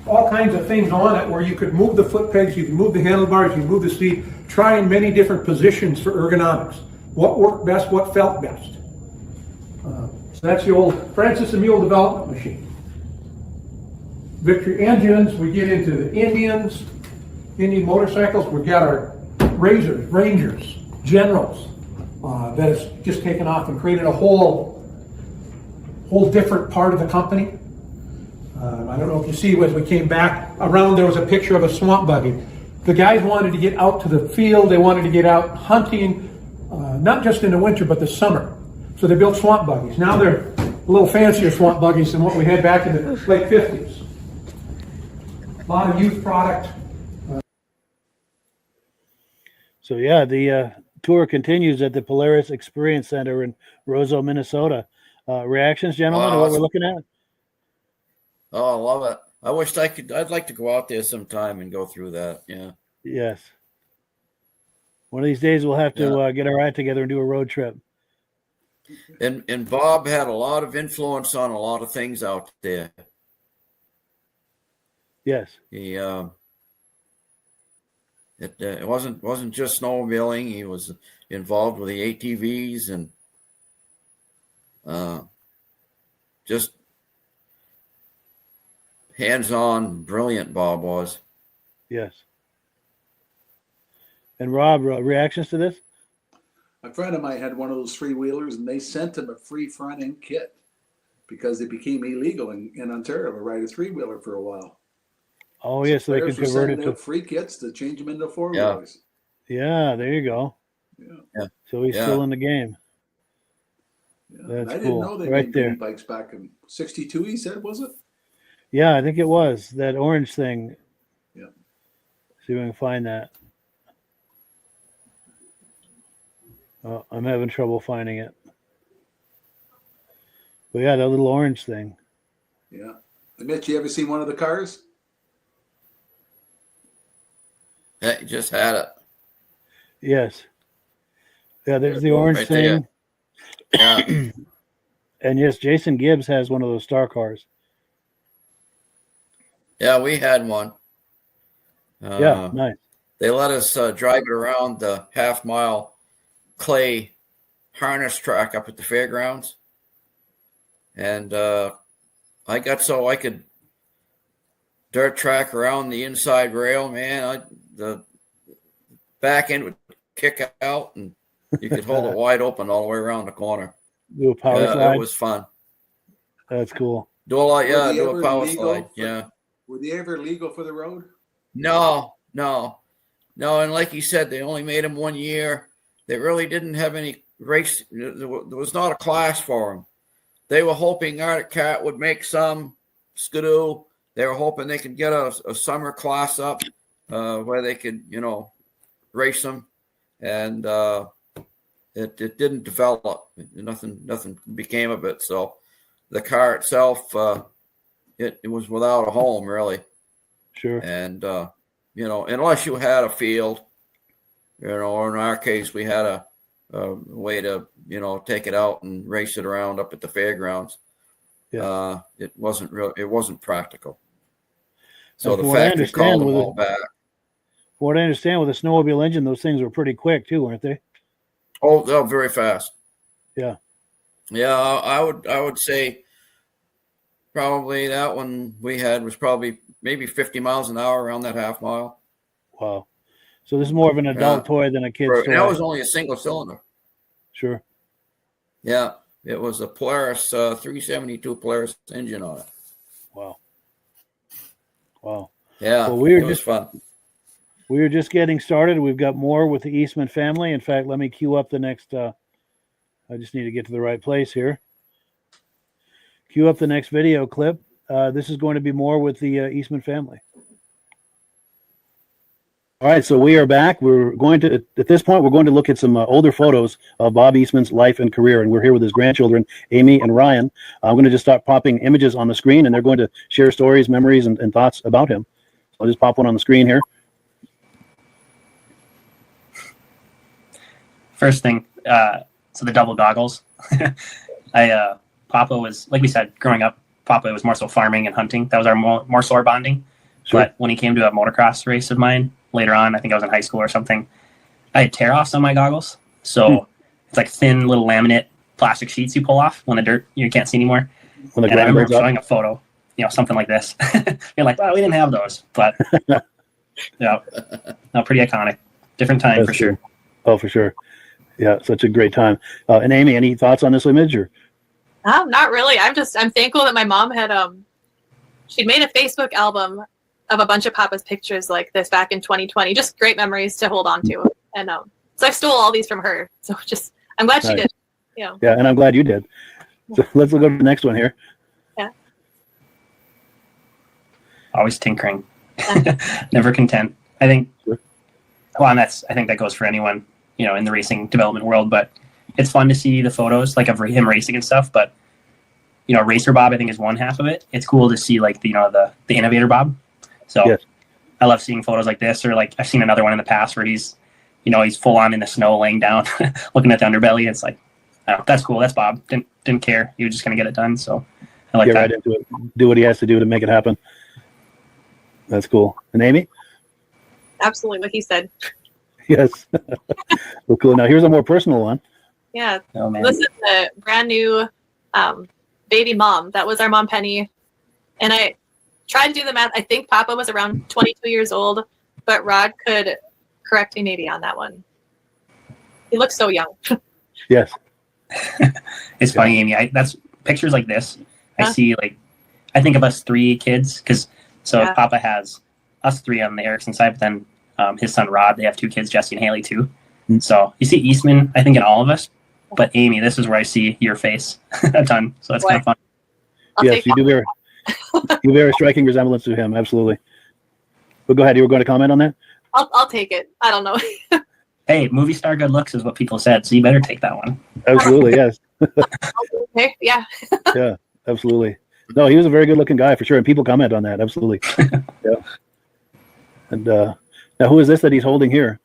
all kinds of things on it where you could move the foot pegs, you can move the handlebars, you can move the seat, try in many different positions for ergonomics. What worked best, what felt best. So that's the old Francis the Mule development machine. Victory engines, we get into the Indians, Indian motorcycles. We've got our Razors, Rangers, Generals, that has just taken off and created a whole different part of the company. I don't know if you see, as we came back around, there was a picture of a swamp buggy. The guys wanted to get out to the field. They wanted to get out hunting, not just in the winter, but the summer. So they built swamp buggies. Now they're a little fancier swamp buggies than what we had back in the late 50s. A lot of youth product. So yeah, the tour continues at the Polaris Experience Center in Roseau, Minnesota. Reactions, gentlemen, to what we're looking at? Oh, I love it. I wished I could. I'd like to go out there sometime and go through that. Yeah. Yes. One of these days we'll have to get our act together and do a road trip. And Bob had a lot of influence on a lot of things out there. Yes. He it wasn't just snowmobiling. He was involved with the ATVs and just hands-on, brilliant. Bob was. Yes. And Rob, reactions to this? A friend of mine had one of those 3-wheelers, and they sent him a free front end kit because it became illegal in Ontario to ride a 3-wheeler for a while. Oh, yeah, so they could players were convert it sending to. out free kits to change them into 4-wheelers. Yeah, there you go. Yeah. So he's Yeah. still in the game. Yeah. That's And I didn't cool. know they Right made there. mini bikes back in '62. He said, was it? Yeah, I think it was that orange thing. Yeah. See if I can find that. Oh, I'm having trouble finding it. But yeah, that little orange thing. Yeah. And Mitch, you ever seen one of the cars? Yeah, you just had it. Yes. Yeah, there's the orange Right there. thing. Yeah. And yes, Jason Gibbs has one of those star cars. Yeah, we had one. Yeah, nice. They let us drive it around the half-mile clay harness track up at the fairgrounds. And I got so I could dirt track around the inside rail, man. The back end would kick out, and you could hold it wide open all the way around the corner. Do a power slide. It was fun. That's cool. Do a lot, Were they do ever a power legal slide. for- Yeah. Were they ever legal for the road? No. And like you said, they only made them 1 year. They really didn't have any race. There was not a class for them. They were hoping Arctic Cat would make some Skidoo. They were hoping they could get a summer class up where they could, race them. And it didn't develop. Nothing became of it. So the car itself, it was without a home, really. Sure. And, unless you had a field, or in our case, we had a way to, take it out and race it around up at the fairgrounds. Yeah. It wasn't practical. So And the from what I factory called understand them with all back. From what I understand with a snowmobile engine, those things were pretty quick too, weren't they? Oh, they're very fast. Yeah. Yeah, I would say probably that one we had was probably maybe 50 miles an hour around that half mile. Wow. So this is more of an adult toy than a kid's toy. That was only a single cylinder. Sure. Yeah, it was a Polaris 372 Polaris engine on it. Wow. Yeah, Well, we were it was just fun. We were just getting started. We've got more with the Eastman family. In fact, let me queue up the next. I just need to get to the right place here. Queue up the next video clip. This is going to be more with the Eastman family. All right, so we are back. We're going to, at this point, we're going to look at some older photos of Bob Eastman's life and career, and we're here with his grandchildren, Amy and Ryan. I'm going to just start popping images on the screen, and they're going to share stories, memories, and thoughts about him. So I'll just pop one on the screen here. First thing, so the double goggles. Papa was, like we said, growing up, Papa was more so farming and hunting. That was our more so our bonding. Sure. But when he came to a motocross race of mine later on, I think I was in high school or something, I had tear-offs on my goggles. So it's like thin little laminate plastic sheets you pull off when the dirt you can't see anymore. When the And I remember grind showing a photo, something like this. You're like, well, we didn't have those, but yeah, no, pretty iconic. Different time That's for sure. cool. Oh, for sure. Yeah, such a great time. And Amy, any thoughts on this image? Or? Not really. I'm thankful that my mom had she'd made a Facebook album of a bunch of Papa's pictures like this back in 2020. Just great memories to hold on to. And so I stole all these from her. So I'm glad she did. Yeah. Yeah, and I'm glad you did. So let's go to the next one here. Yeah. Always tinkering. Never content. I think, well, and I think that goes for anyone, in the racing development world, but it's fun to see the photos like of him racing and stuff. But, Racer Bob, I think, is one half of it. It's cool to see like, the Innovator Bob. So yes. I love seeing photos like this, or like I've seen another one in the past where he's full on in the snow laying down, looking at the underbelly. It's like, that's cool. That's Bob. Didn't care. He was just going to get it done. So I like Get that. right into it. Do what he has to do to make it happen. That's cool. And Amy? Absolutely what he said. Yes. Well, cool. Now here's a more personal one. Yeah. Oh, man. This is the brand new baby mom. That was our mom, Penny. And I tried to do the math. I think Papa was around 22 years old, but Rod could correct me maybe on that one. He looks so young. Yes. It's funny, Amy. That's pictures like this. I see like, I think of us 3 kids because Yeah. Papa has us 3 on the Erickson side, but then his son Rod, they have 2 kids, Jesse and Haley too. So you see Eastman, I think, in all of us, but Amy, this is where I see your face a ton. So that's kind of fun. I'll Yes, take you do bear you bear a striking resemblance to him. Absolutely. But go ahead. You were going to comment on that? I'll take it. I don't know. Hey, movie star good looks is what people said, so you better take that one. Absolutely. Yes. Okay, yeah. Yeah. Absolutely. No, he was a very good-looking guy for sure, and people comment on that. Absolutely. Yeah. And now, who is this that he's holding here?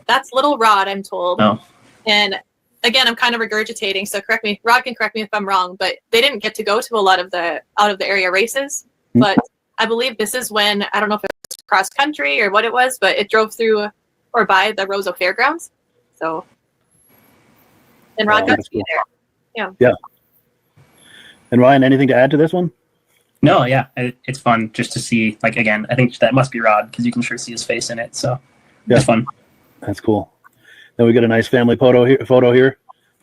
That's little Rod, I'm told. Oh. And again, I'm kind of regurgitating, so Rod can correct me if I'm wrong, but they didn't get to go to a lot of the out of the area races. But I believe this is when, I don't know if it was cross country or what it was, but it drove through or by the Roseau Fairgrounds. So, and Rod got to be there. Yeah. And Ryan, anything to add to this one? No, yeah, it's fun just to see. Like again, I think that must be Rod because you can sure see his face in it. So it's fun. That's cool. Then we got a nice family photo here.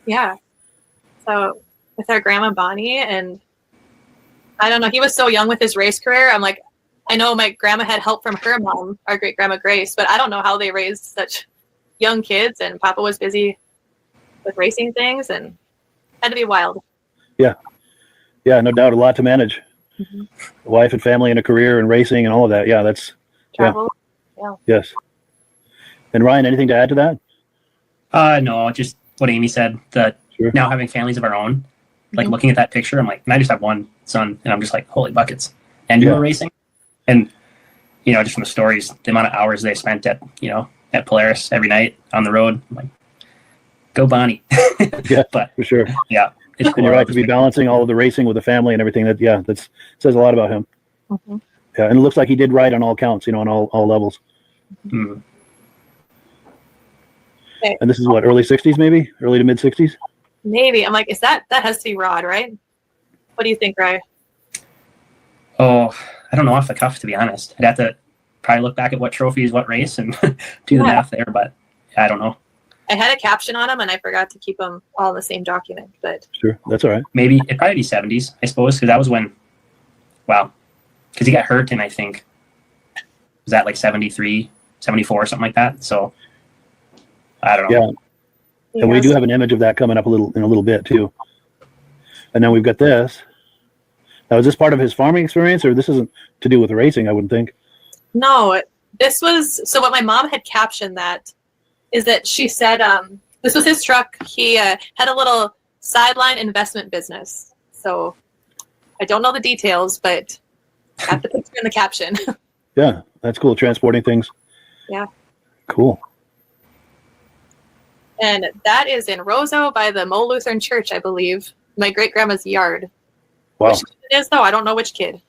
Yeah. So with our grandma Bonnie, and I don't know, he was so young with his race career. I'm like, I know my grandma had help from her mom, our great grandma Grace, but I don't know how they raised such young kids. And Papa was busy with racing things, and had to be wild. Yeah. Yeah, no doubt. A lot to manage. Mm-hmm. A wife and family and a career and racing and all of that. Yeah, that's Travel. yes. And Ryan, anything to add to that? No, just what Amy said. That Sure. now having families of our own, like looking at that picture, I'm like, and I just have one son, and I'm just like, holy buckets. And you were racing, and just from the stories, the amount of hours they spent at at Polaris every night on the road, I'm like, go Bonnie. Yeah, but for sure. yeah, it's cool. And you're right to be balancing all of the racing with the family and everything. That says a lot about him. Mm-hmm. Yeah, and it looks like he did right on all counts. On all levels. Mm. Okay. And this is what, early 60s, maybe early to mid 60s. Maybe. I'm like, that has to be Rod, right? What do you think, Ryan? Oh, I don't know off the cuff, to be honest. I'd have to probably look back at what trophies, what race, and do the math there. But I don't know. I had a caption on them, and I forgot to keep them all in the same document. But Sure, that's all right. Maybe it'd probably be 70s, I suppose, because that was when, because he got hurt in, I think, was that like 73, 74, something like that. So I don't know. Yeah, and we do have an image of that coming up in a little bit too. And then we've got this. Now, is this part of his farming experience, or this isn't to do with racing? I wouldn't think. No, this was, so what my mom had captioned that is that she said this was his truck. He had a little sideline investment business. So I don't know the details, but got the picture in the caption. Yeah, that's cool. Transporting things. Yeah. Cool. And that is in Roseau by the Mo Lutheran Church, I believe. My great grandma's yard. Wow. Which kid it is, though? I don't know which kid.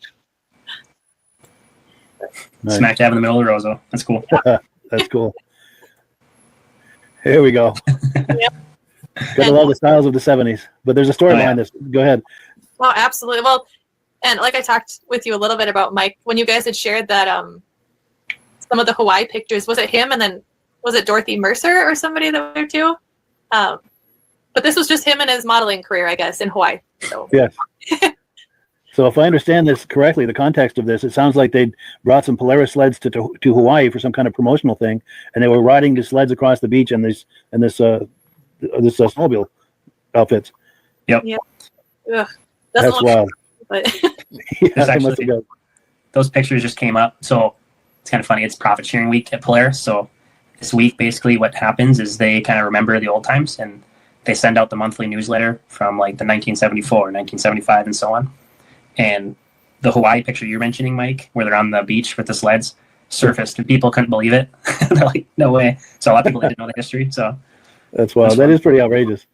Nice. Smack dab in the middle of Roseau. That's cool. That's cool. Here we go. Yep. Gotta love the styles of the 70s. But there's a story behind this. Go ahead. Oh, absolutely. Well, and like I talked with you a little bit about Mike, when you guys had shared that some of the Hawaii pictures, was it him and then was it Dorothy Mercer or somebody that there too? But this was just him and his modeling career, I guess, in Hawaii. So. Yes. So if I understand this correctly, the context of this, it sounds like they brought some Polaris sleds to Hawaii for some kind of promotional thing, and they were riding the sleds across the beach in this snowmobile outfits. Yep. Yeah. Ugh, That's wild. But Yeah, they must have got- those pictures just came up. So it's kind of funny. It's profit sharing week at Polaris. So this week, basically what happens is they kind of remember the old times, and they send out the monthly newsletter from like the 1974, 1975, and so on. And the Hawaii picture you're mentioning, Mike, where they're on the beach with the sleds, surfaced, and people couldn't believe it. They're like, no way. So a lot of people didn't know the history. So That's wild. That is pretty outrageous.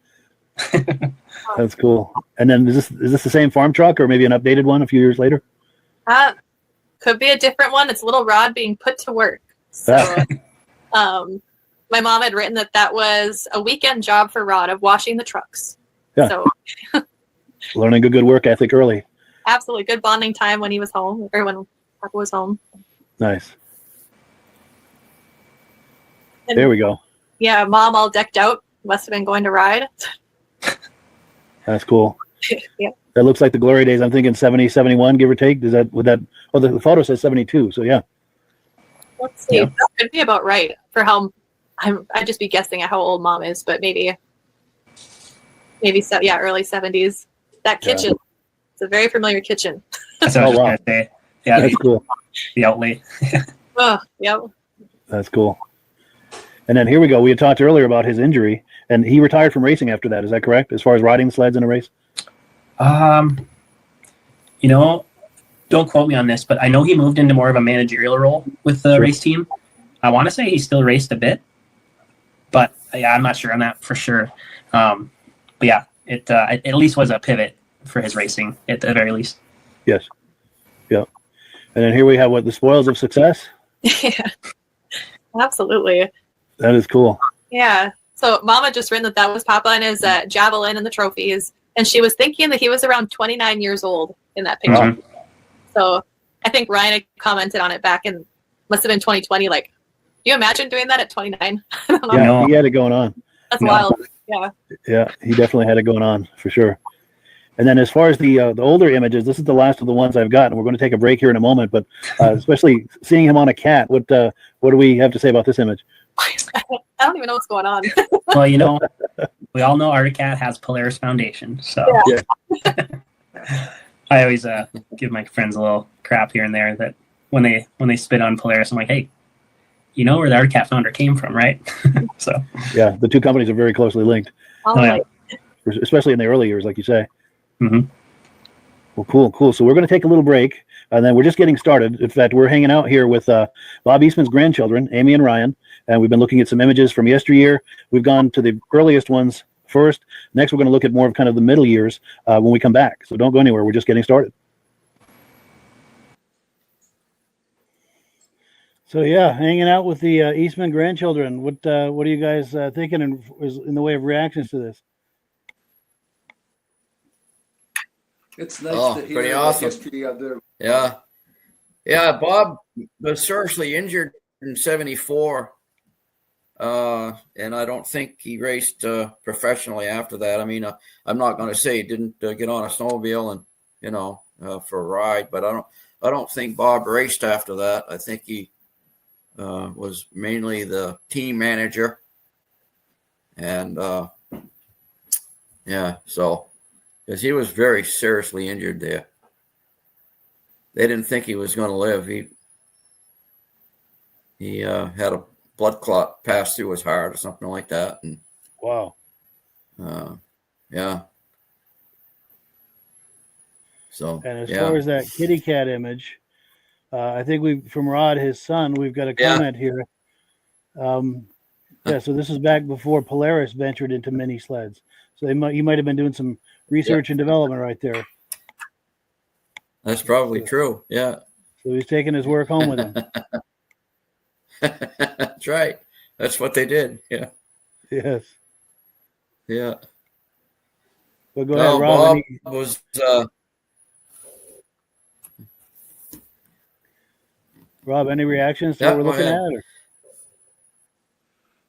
That's cool. And then is this the same farm truck, or maybe an updated one a few years later? could be a different one. It's little Rod being put to work. So my mom had written that was a weekend job for Rod of washing the trucks. Yeah. So Learning a good work ethic early. absolutely good bonding time when he was home, or when Papa was home. Nice. And There we go. yeah, Mom all decked out. Must have been going to ride. That's cool. Yep. That looks like the glory days. I'm thinking 70, 71, give or take. Oh, the photo says 72. So yeah. Let's see. Yeah. That could be about right for how I'd just be guessing at how old mom is, but maybe so, yeah, early 70s. That kitchen. It's a very familiar kitchen. That's what I was Oh, wow. just gonna say. Yeah, That's cool. the outlay. Oh, yep. That's cool. And then here we go. We had talked earlier about his injury, and he retired from racing after that. Is that correct? As far as riding sleds in a race? You know, don't quote me on this, but I know he moved into more of a managerial role with the race team. I want to say he still raced a bit, but yeah, I'm not sure on that for sure. But yeah, it at least was a pivot for his racing at the very least. Yes. Yeah. And then here we have the spoils of success. Yeah. Absolutely. That is cool. Yeah. So Mama just written that was Papa and his javelin and the trophies. And she was thinking that he was around 29 years old in that picture. Mhm. So I think Ryan had commented on it back in, must have been 2020. Like, do you imagine doing that at 29? I don't know. Yeah, No. he had it going on. That's No. wild. Yeah. Yeah, he definitely had it going on for sure. And then as far as the older images, this is the last of the ones I've got, and we're going to take a break here in a moment. But especially seeing him on a cat, what do we have to say about this image? I don't even know what's going on. Well, you know, we all know Arctic Cat has Polaris Foundation, so I always give my friends a little crap here and there that when they spit on Polaris, I'm like, hey, you know where the Arctic Cat founder came from, right? So Yeah, the two companies are very closely linked, All yeah. right. especially in the early years, like you say. hmm Well, cool. So we're going to take a little break, and then we're just getting started. In fact, we're hanging out here with Bob Eastman's grandchildren, Amy and Ryan, and we've been looking at some images from yesteryear. We've gone to the earliest ones first. Next, we're going to look at more of kind of the middle years when we come back. So don't go anywhere. We're just getting started. So yeah, hanging out with the Eastman grandchildren. What are you guys thinking in the way of reactions to this? It's nice Oh, to hear pretty the awesome. history of their. Yeah. Bob was seriously injured in '74, and I don't think he raced professionally after that. I mean, I'm not going to say he didn't get on a snowmobile and for a ride, but I don't think Bob raced after that. I think he was mainly the team manager, and so. Because he was very seriously injured there. They didn't think he was going to live. He had a blood clot pass through his heart or something like that. And Wow. yeah. So And as far as that kitty cat image, I think from Rod, his son, we've got a comment here. So this is back before Polaris ventured into mini sleds. So he might have been doing some research and development right there. That's probably true. Yeah. So he's taking his work home with him. That's right. That's what they did. Yeah. Yes. Yeah. But go ahead, Rob. Bob was Rob, any reactions to what we're looking at? Or?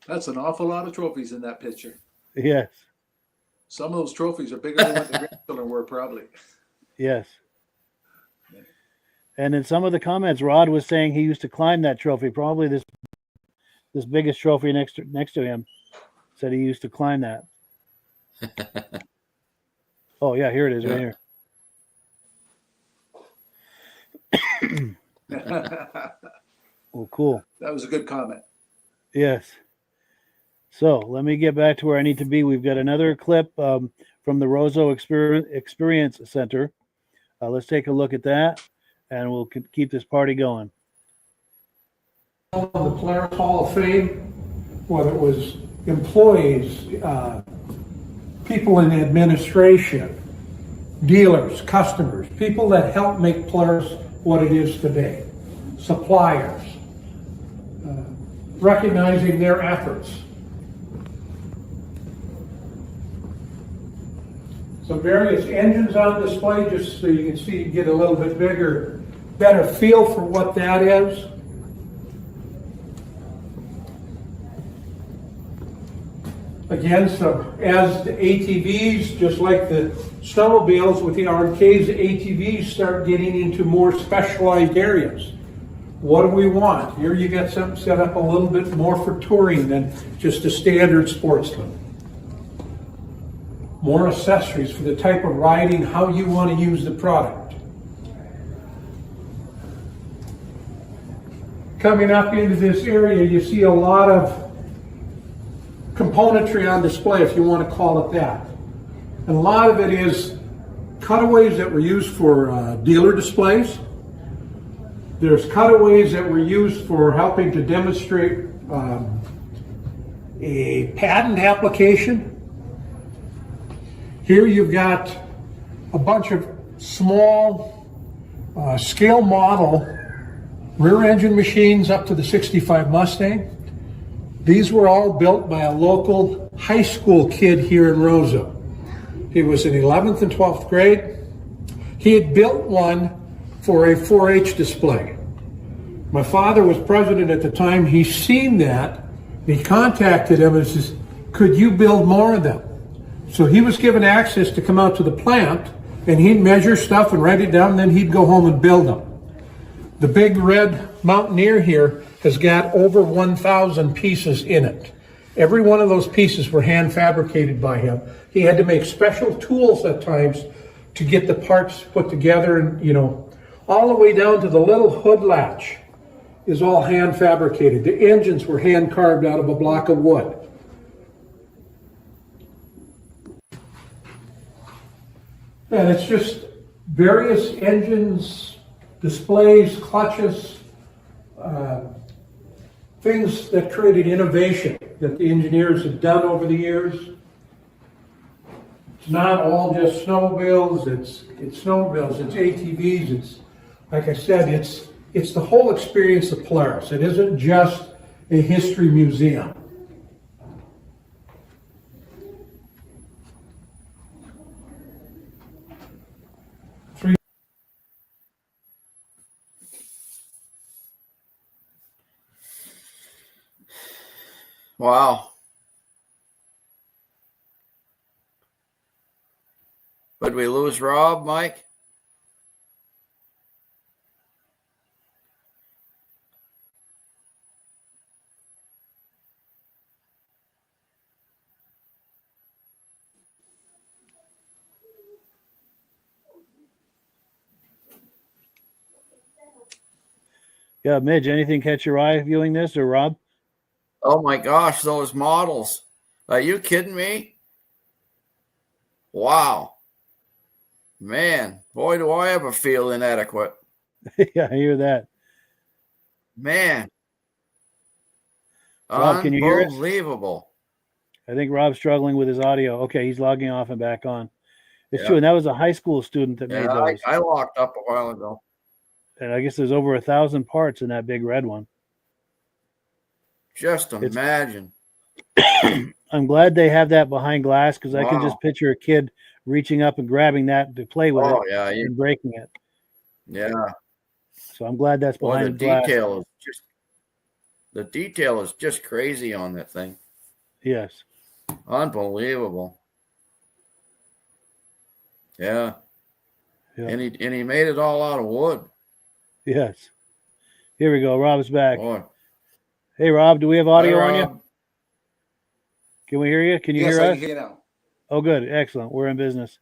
That's an awful lot of trophies in that picture. Yes. Some of those trophies are bigger than what the grandchildren were, probably. Yes. And in some of the comments, Rod was saying he used to climb that trophy. Probably this biggest trophy next to him. Said he used to climb that. Oh yeah, here it is, right here. Well, cool. That was a good comment. Yes. So let me get back to where I need to be. We've got another clip from the Roseau Experience Center. Let's take a look at that, and we'll keep this party going. The Polaris Hall of Fame, whether it was employees, people in administration, dealers, customers, people that helped make Polaris what it is today, suppliers, recognizing their efforts. Some various engines on display, just so you can see, get a little bit better feel for what that is. Again, so as the ATVs, just like the snowmobiles with the arcades, the ATVs start getting into more specialized areas. What do we want? Here you got something set up a little bit more for touring than just a standard sportsman. More accessories for the type of riding, how you want to use the product. Coming up into this area, you see a lot of componentry on display, if you want to call it that. And a lot of it is cutaways that were used for dealer displays. There's cutaways that were used for helping to demonstrate a patent application. Here you've got a bunch of small scale model rear engine machines up to the 65 Mustang. These were all built by a local high school kid here in Rosa. He was in 11th and 12th grade. He had built one for a 4-H display. My father was president at the time. He seen that. He contacted him and says, could you build more of them? So he was given access to come out to the plant, and he'd measure stuff and write it down, and then he'd go home and build them. The big red Mountaineer here has got over 1,000 pieces in it. Every one of those pieces were hand fabricated by him. He had to make special tools at times to get the parts put together, and you know, all the way down to the little hood latch is all hand fabricated. The engines were hand carved out of a block of wood. And it's just various engines, displays, clutches, things that created innovation that the engineers have done over the years. It's not all just snowmobiles, it's snowmobiles, it's ATVs, it's, like I said, it's the whole experience of Polaris. It isn't just a history museum. Wow. Would we lose Rob, Mike? Yeah, Midge, anything catch your eye viewing this, or Rob? Oh my gosh, those models. Are you kidding me? Wow. Man, boy, do I ever feel inadequate. Yeah, I hear that. Man. Rob, can you hear us? Unbelievable. I think Rob's struggling with his audio. Okay, he's logging off and back on. It's Yeah. true, and that was a high school student that made Yeah, those. I locked up a while ago. And I guess there's over 1,000 parts in that big red one. Just imagine. I'm glad they have that behind glass, because I can Wow. just picture a kid reaching up and grabbing that to play with Oh it yeah, and breaking it. yeah. So I'm glad that's Boy, behind the glass. detail is just crazy on that thing. Yes. Unbelievable. Yeah. Yeah. And he made it all out of wood. Yes. Here we go. Rob's back. Boy. Hey, Rob, do we have audio Hi, on you? Rob. Can we hear you? Can you Yes, hear I us? can hear you now. Oh, good. Excellent. We're in business.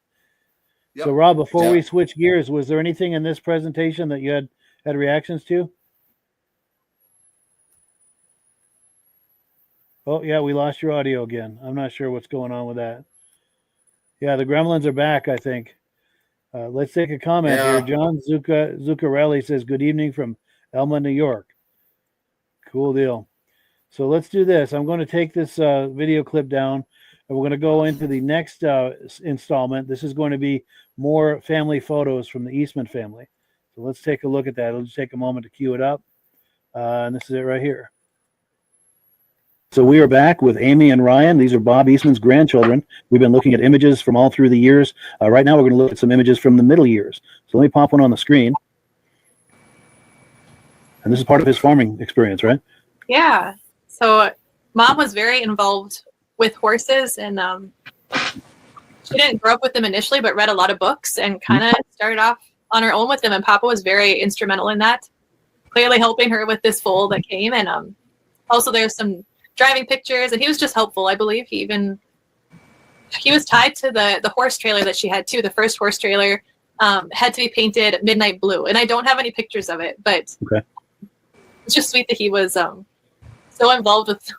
Yep. So, Rob, before Yeah. we switch gears, was there anything in this presentation that you had reactions to? Oh, yeah, we lost your audio again. I'm not sure what's going on with that. Yeah, the gremlins are back, I think. Let's take a comment Yeah. here. John Zuccarelli says, good evening from Elma, New York. Cool deal. So let's do this. I'm going to take this video clip down, and we're going to go into the next installment. This is going to be more family photos from the Eastman family. So let's take a look at that. It'll just take a moment to cue it up. And this is it right here. So we are back with Amy and Ryan. These are Bob Eastman's grandchildren. We've been looking at images from all through the years. Right now we're going to look at some images from the middle years. So let me pop one on the screen. And this is part of his farming experience, right? Yeah. So Mom was very involved with horses, and she didn't grow up with them initially, but read a lot of books and kind of started off on her own with them. And Papa was very instrumental in that, clearly helping her with this foal that came. And also there's some driving pictures, and he was just helpful. I believe he was tied to the horse trailer that she had too. The first horse trailer had to be painted midnight blue, and I don't have any pictures of it, but it's just sweet that he was so involved with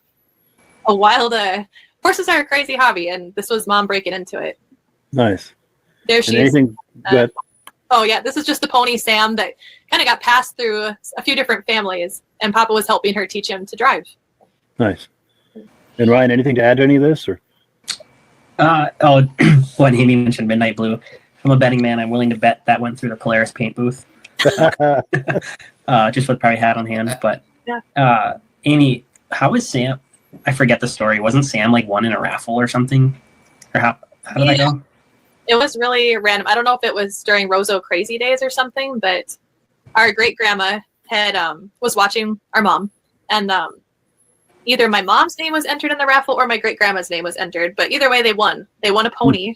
a wild. Horses are a crazy hobby, and this was Mom breaking into it. Nice. There she is. Oh yeah, this is just the pony Sam that kind of got passed through a few different families, and Papa was helping her teach him to drive. Nice. And Ryan, anything to add to any of this, or? When Amy mentioned midnight blue, if I'm a betting man, I'm willing to bet that went through the Polaris paint booth. Just with probably hat on hand. But Amy, how was Sam? I forget the story. Wasn't Sam like won in a raffle or something? Or how did that go? It was really random. I don't know if it was during Roseau Crazy Days or something, but our great grandma had was watching our mom, and either my mom's name was entered in the raffle or my great grandma's name was entered. But either way, they won. They won a pony,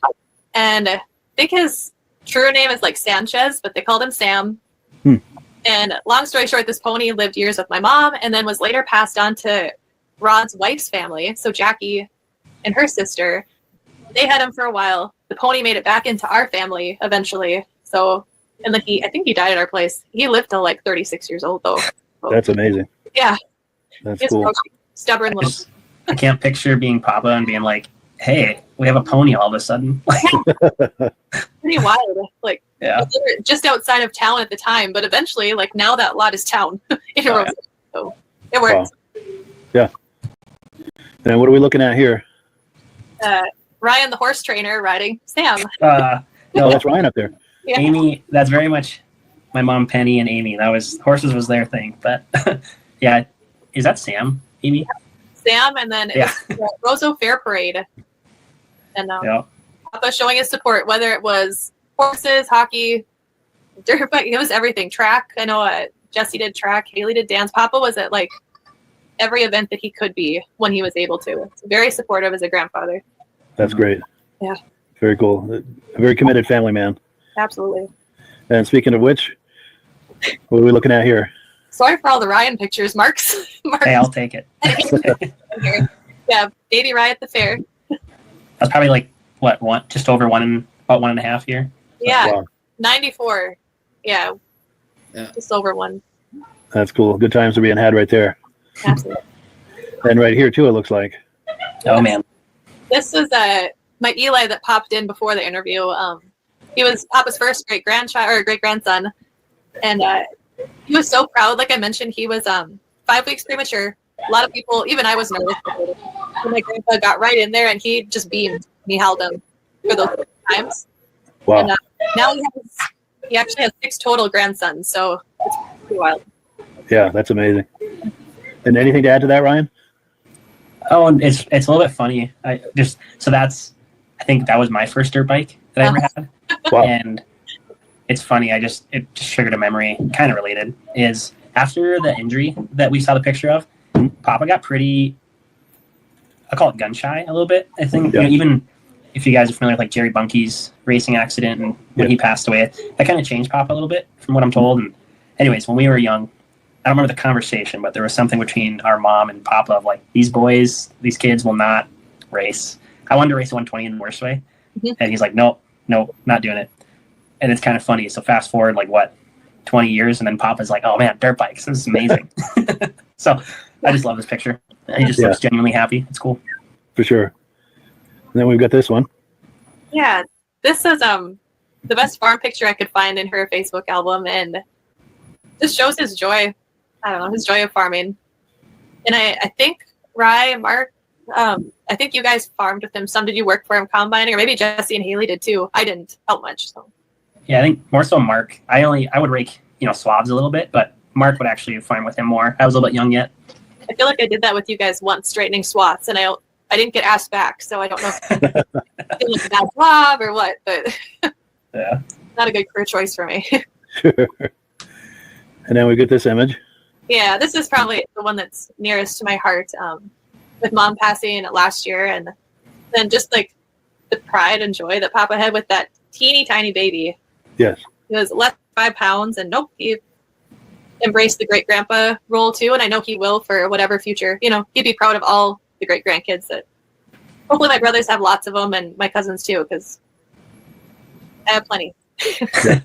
and I think his true name is like Sanchez, but they called him Sam. And long story short, this pony lived years with my mom, and then was later passed on to Rod's wife's family. So Jackie and her sister, they had him for a while. The pony made it back into our family eventually. So, and then I think he died at our place. He lived till like 36 years old though. So, that's amazing. Yeah. That's He's cool. Stubborn little. I can't picture being Papa and being like, hey, we have a pony all of a sudden. Pretty wild. Like, yeah. they were just outside of town at the time, but eventually, like now that lot is town in Roseau. So it works. Wow. Yeah. And what are we looking at here? Ryan, the horse trainer, riding Sam. No, that's Ryan up there. Yeah. Amy, that's very much my mom, Penny, and Amy. That was horses was their thing. But yeah, is that Sam, Amy? Sam, and then it was the Roseau Fair Parade. And Papa showing his support, whether it was horses, hockey, dirt bike, it was everything. Track. I know Jesse did track, Haley did dance. Papa was at like every event that he could be when he was able to. Very supportive as a grandfather. That's great. Yeah. Very cool. A very committed family man. Absolutely. And speaking of which, what are we looking at here? Sorry for all the Ryan pictures, Mark's. Hey, I'll take it. Yeah, baby Ryan at the fair. That's probably like what, just over about 1.5 years. Yeah, Wow. 94. Yeah, just over one. That's cool. Good times are being had right there. Absolutely. And right here too, it looks like. Oh man. This was my Eli that popped in before the interview. He was Papa's first great grandson, and he was so proud. Like I mentioned, he was 5 weeks premature. A lot of people, even I was nervous. And my grandpa got right in there, and he just beamed. He held him for those times. Wow. And now he actually has 6 total grandsons, so it's pretty wild. Yeah, that's amazing. And anything to add to that, Ryan? Oh, and it's a little bit funny. I think that was my first dirt bike that I ever had. Wow. And it's funny. It just triggered a memory, kind of related. Is after the injury that we saw the picture of, Papa got pretty, I call it gun shy a little bit. I think even if you guys are familiar with like Jerry Bunke's racing accident and when he passed away, that kind of changed Papa a little bit from what I'm told. And anyways, when we were young, I don't remember the conversation, but there was something between our mom and Papa of like, these kids will not race. I wanted to race 120 in the worst way. Mm-hmm. And he's like, no, not doing it. And it's kind of funny. So fast forward, 20 years. And then Papa's like, oh man, dirt bikes. This is amazing. So I just love this picture. He just looks genuinely happy. It's cool. For sure. And then we've got this one. Yeah, this is the best farm picture I could find in her Facebook album, and just shows his joy. I don't know, his joy of farming. And I think Mark, I think you guys farmed with him some. Did you work for him combining, or maybe Jesse and Haley did too? I didn't help much. So yeah, I think more so Mark. I would rake swabs a little bit, but Mark would actually farm with him more. I was a little bit young yet. I feel like I did that with you guys once, straightening swaths, and I didn't get asked back, so I don't know if it was a bad job or what, but yeah, not a good career choice for me. Sure. And then we get this image. Yeah, this is probably the one that's nearest to my heart. with Mom passing last year, and then just like the pride and joy that Papa had with that teeny tiny baby. Yes. He was less than 5 pounds, and nope, he embraced the great grandpa role too, and I know he will for whatever future. You know, he'd be proud of all the great grandkids that. Hopefully, my brothers have lots of them, and my cousins too, because I have plenty. Yeah.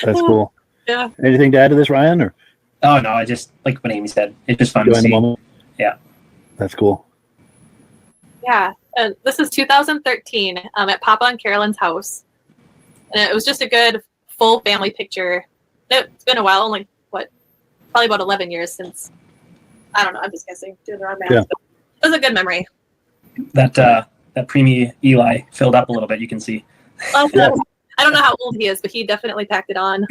That's cool. Yeah. Anything to add to this, Ryan? Or Oh no, I just like what Amy said. It's just fun to enjoying the see. moment? Yeah. That's cool. Yeah, this is 2013 at Papa and Carolyn's house, and it was just a good full family picture. It's been a while, only probably about 11 years since. I don't know. I'm just guessing. Doing the wrong math. Yeah. It was a good memory. That preemie Eli filled up a little bit. You can see. Well, Yeah. I don't know how old he is, but he definitely packed it on.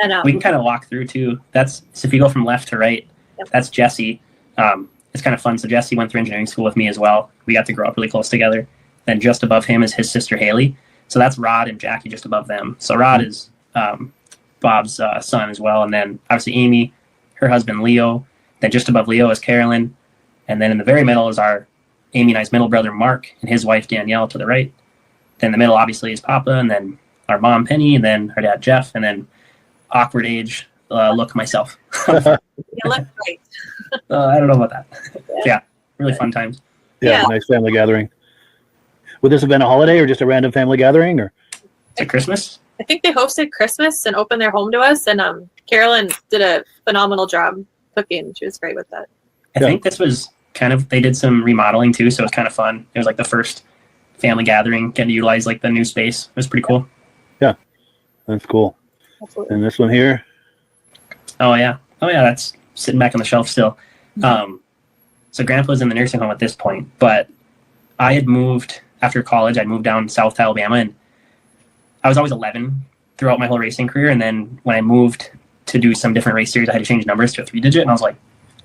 And We can kind of walk through too. So if you go from left to right, Yep. that's Jesse. It's kind of fun. So Jesse went through engineering school with me as well. We got to grow up really close together. Then just above him is his sister Haley. So that's Rod and Jackie just above them. So Rod is Bob's son as well. And then obviously Amy, her husband Leo. Then just above Leo is Carolyn. And then in the very middle is Amy and I's middle brother Mark and his wife Danielle to the right. Then the middle obviously is Papa, and then our mom Penny, and then our dad Jeff, and then awkward age look myself. you look great. I don't know about that. Yeah, really fun times. Yeah, Yeah. nice family gathering. Would this have been a holiday or just a random family gathering? Or Is it Christmas? I think they hosted Christmas and opened their home to us, and Carolyn did a phenomenal job cooking. She was great with that. I think this was they did some remodeling too, so it was kind of fun. It was like the first family gathering, getting to utilize like the new space. It was pretty cool. that's cool. Absolutely. And this one here, Oh yeah, that's sitting back on the shelf still. So Grandpa's in the nursing home at this point, but I had moved after college. I moved down south to Alabama, and I was always 11 throughout my whole racing career. And then when I moved to do some different race series, I had to change numbers to a 3-digit, and I was like,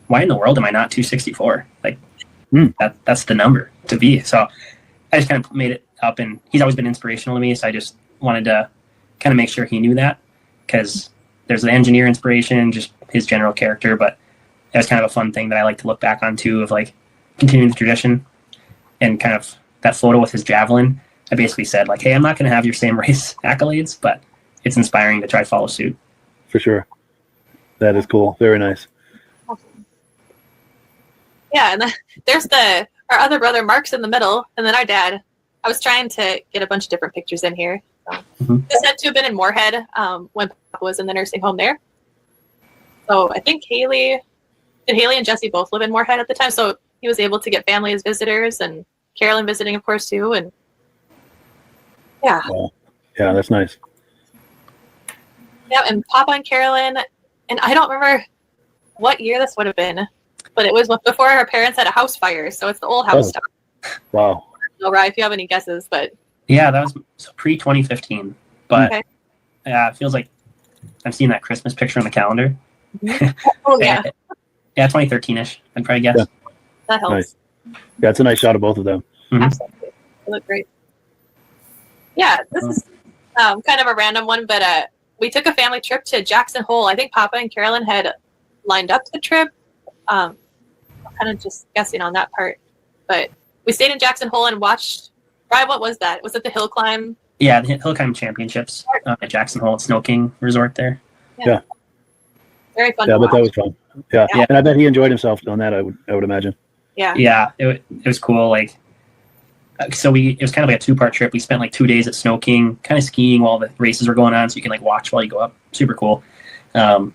why in the world am I not 264? Like that's the number to be. So I just kind of made it up, and he's always been inspirational to me. So I just wanted to kind of make sure he knew that, because there's the engineer inspiration, just his general character, but it was kind of a fun thing that I like to look back on too, of like continuing the tradition. And kind of that photo with his javelin, I basically said like, hey, I'm not going to have your same race accolades, but it's inspiring to try to follow suit. for sure. That is cool. Very nice. Yeah, and then there's our other brother Mark's in the middle, and then our dad. I was trying to get a bunch of different pictures in here. So. This had to have been in Moorhead when Papa was in the nursing home there. So I think Haley and Jesse both live in Moorhead at the time, so he was able to get family as visitors, and Carolyn visiting, of course, too. And yeah. Wow. Yeah, that's nice. Yeah, and Papa and Carolyn, and I don't remember what year this would have been, but it was before our parents had a house fire, so it's the old house stuff. Wow. No, Rye, if you have any guesses, but Yeah, that was pre 2015, but okay. yeah, it feels like I've seen that Christmas picture on the calendar. Oh yeah, Yeah, 2013ish. I'd probably guess. Yeah. that helps. Nice. Yeah, it's a nice shot of both of them. Absolutely, they look great. Yeah, this is kind of a random one, but we took a family trip to Jackson Hole. I think Papa and Carolyn had lined up the trip. I'm kind of just guessing on that part, but we stayed in Jackson Hole and watched. Rye, what was that? Was it the hill climb? Yeah, the Hill Climb Championships at Jackson Hole at Snow King Resort there. Yeah. Very fun. Yeah, to but that watch. was fun. Yeah. Yeah. And I bet he enjoyed himself on that. I would imagine. Yeah. Yeah, it was cool. Like, so it was kind of like a 2-part trip. We spent like 2 days at Snow King, kind of skiing while the races were going on, so you can like watch while you go up. Super cool. And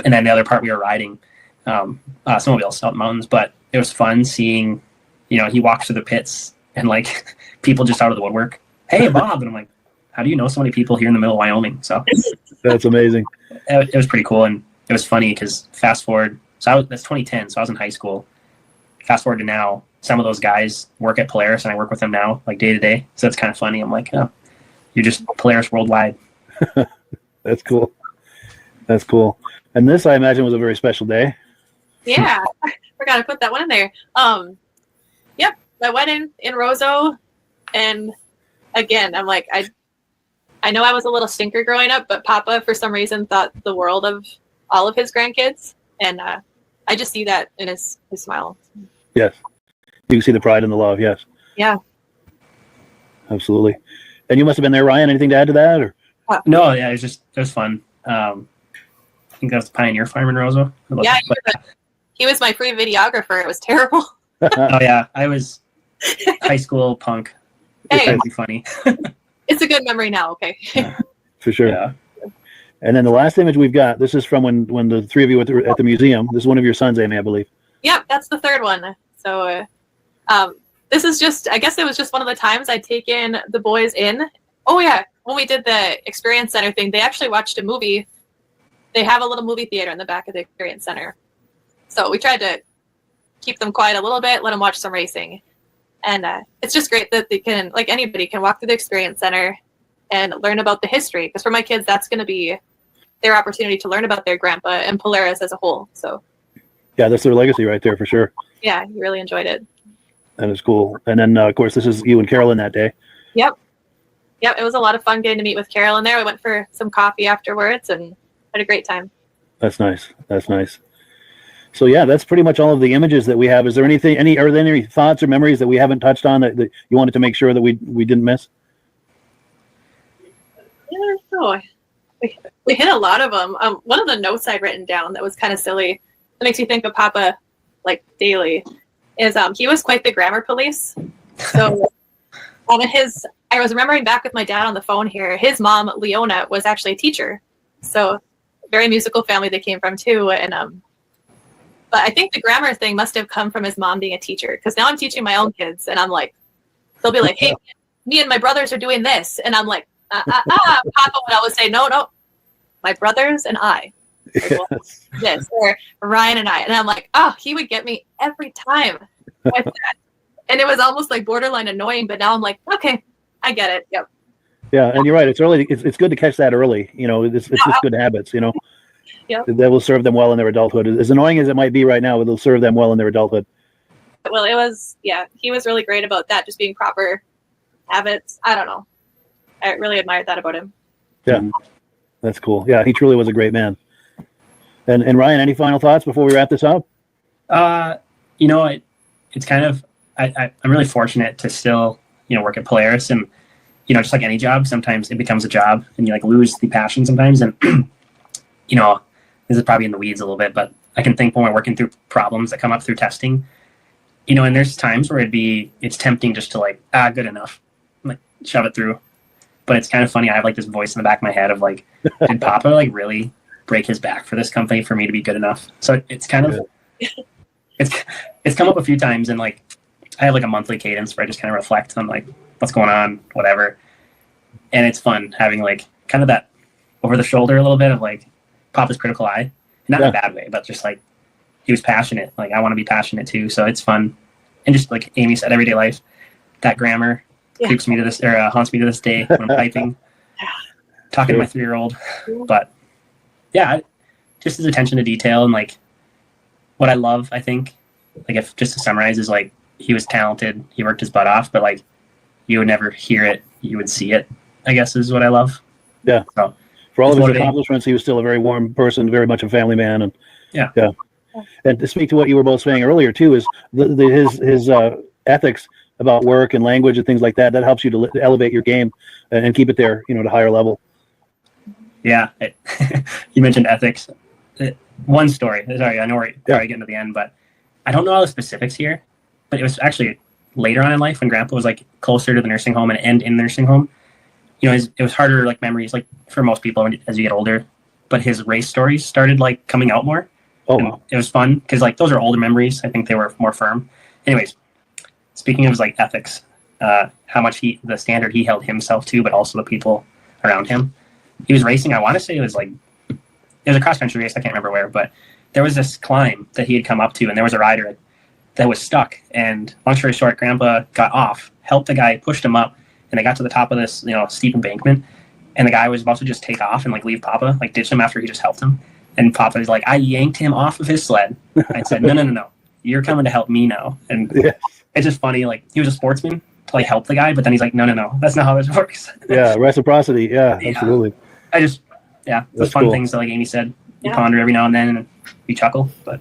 then the other part we were riding snowmobiles out in the mountains, but it was fun seeing, he walks through the pits and like people just out of the woodwork. Hey, Bob. And I'm like, how do you know so many people here in the middle of Wyoming? So That's amazing. it was pretty cool. And it was funny because fast forward, that's 2010. So I was in high school. Fast forward to now, some of those guys work at Polaris and I work with them now, like day to day. So it's kind of funny. I'm like, oh, you're just Polaris worldwide. That's cool. That's cool. And this, I imagine, was a very special day. Yeah, I forgot to put that one in there. Yep, my wedding in Roseau, and again, I'm like, I know I was a little stinker growing up, but Papa, for some reason, thought the world of all of his grandkids, and I just see that in his smile. Yes. You can see the pride and the love. Yes. Yeah. Absolutely. And you must have been there, Ryan. Anything to add to that? Or No, yeah, it was fun. I think that was the Pioneer Farm in Roseau. Yeah, he was my free videographer. It was terrible. Oh yeah, I was high school punk. Hey. That'd be funny. It's a good memory now. Okay. for sure. Yeah. And then the last image we've got, this is from when the three of you were at the museum. This is one of your sons, Amy, I believe. Yep, that's the third one. So this is just, I guess it was just one of the times I'd taken the boys in. Oh yeah, when we did the Experience Center thing, they actually watched a movie. They have a little movie theater in the back of the Experience Center. So we tried to keep them quiet a little bit, let them watch some racing. And it's just great that they can, like anybody can walk through the Experience Center and learn about the history. Because for my kids, that's going to be their opportunity to learn about their grandpa and Polaris as a whole. So Yeah, that's their legacy right there for sure. yeah, he really enjoyed it. That is cool. And then, of course, this is you and Carolyn that day. Yep, it was a lot of fun getting to meet with Carolyn there. We went for some coffee afterwards and had a great time. That's nice. That's nice. So yeah, that's pretty much all of the images that we have. Is there are there any thoughts or memories that we haven't touched on that you wanted to make sure that we didn't miss? Yeah, no, we hit a lot of them. One of the notes I'd written down that was kind of silly, that makes me think of Papa like daily, is he was quite the grammar police. So I was remembering back with my dad on the phone here, his mom, Leona, was actually a teacher. So very musical family they came from too. And but I think the grammar thing must have come from his mom being a teacher, because now I'm teaching my own kids and I'm like, they'll be like, hey, me and my brothers are doing this. And I'm like, Papa would always say, no, my brothers and I. Yes. This, or Ryan and I. And I'm like, oh, he would get me every time with that. And it was almost like borderline annoying, but now I'm like, okay, I get it. Yep. Yeah, and you're right. It's early. It's good to catch that early. You know, it's just good habits. You know, Yep. that will serve them well in their adulthood. As annoying as it might be right now, it'll serve them well in their adulthood. Well, it was, yeah, he was really great about that, just being proper habits. I don't know. I really admired that about him. Yeah, that's cool. Yeah, he truly was a great man. And Ryan, any final thoughts before we wrap this up? You know, it's kind of I'm really fortunate to still work at Polaris, and just like any job, sometimes it becomes a job and you like lose the passion sometimes. And this is probably in the weeds a little bit, but I can think when we're working through problems that come up through testing, and there's times where it's tempting just to like, good enough, like shove it through. But it's kind of funny. I have like this voice in the back of my head of like, did Papa like really break his back for this company for me to be good enough? So it's kind of, it's come up a few times, and like, I have like a monthly cadence where I just kind of reflect on like what's going on, whatever. And it's fun having like kind of that over the shoulder a little bit of like Papa's critical eye, not in a bad way, but just like he was passionate. Like I want to be passionate too. So it's fun. And just like Amy said, everyday life, that grammar keeps me to this, or haunts me to this day when I'm typing, talking to my 3-year-old. But yeah, just his attention to detail, and like what I love, I think, like if just to summarize, is like he was talented, he worked his butt off, but like you would never hear it, you would see it, I guess is what I love. Yeah. So for all of his accomplishments, he was still a very warm person, very much a family man. And yeah. And to speak to what you were both saying earlier too, is his ethics about work and language and things like that, that helps you to elevate your game and keep it there, to higher level. Yeah. You mentioned ethics. One story, sorry, I know we're probably getting to the end, but I don't know all the specifics here, but it was actually later on in life when Grandpa was like closer to the nursing home and in the nursing home. It was harder, like memories, like for most people as you get older, but his race stories started like coming out more. Oh, wow. It was fun because like those are older memories. I think they were more firm. Anyways, speaking of his like ethics, how much the standard he held himself to, but also the people around him. He was racing. I want to say it was a cross country race. I can't remember where, but there was this climb that he had come up to, and there was a rider that was stuck. And long story short, Grandpa got off, helped the guy, pushed him up, and they got to the top of this, steep embankment. And the guy was about to just take off and like leave Papa, like ditch him after he just helped him. And Papa was like, I yanked him off of his sled. I said, no, you're coming to help me now. And it's just funny. Like he was a sportsman to like help the guy, but then he's like, no, that's not how this works. Yeah, reciprocity. Yeah, absolutely. Those fun things that like Amy said, you ponder every now and then and you chuckle. But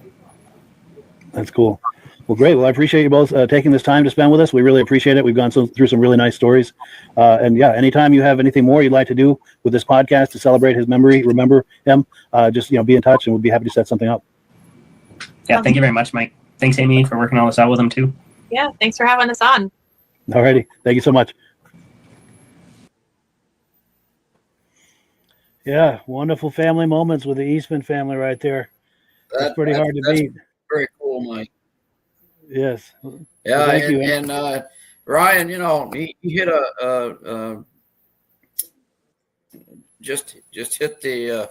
That's cool. Well, great. Well, I appreciate you both taking this time to spend with us. We really appreciate it. We've gone through some really nice stories. And yeah, anytime you have anything more you'd like to do with this podcast to celebrate his memory, remember him, just, be in touch and we'll be happy to set something up. Yeah, thank you very much, Mike. Thanks, Amy, for working all this out with him too. Yeah, thanks for having us on. All righty. Thank you so much. Yeah, wonderful family moments with the Eastman family right there. That's pretty hard to beat. Very cool, Mike. Yes. Yeah, well, thank you. And Ryan, he hit just hit the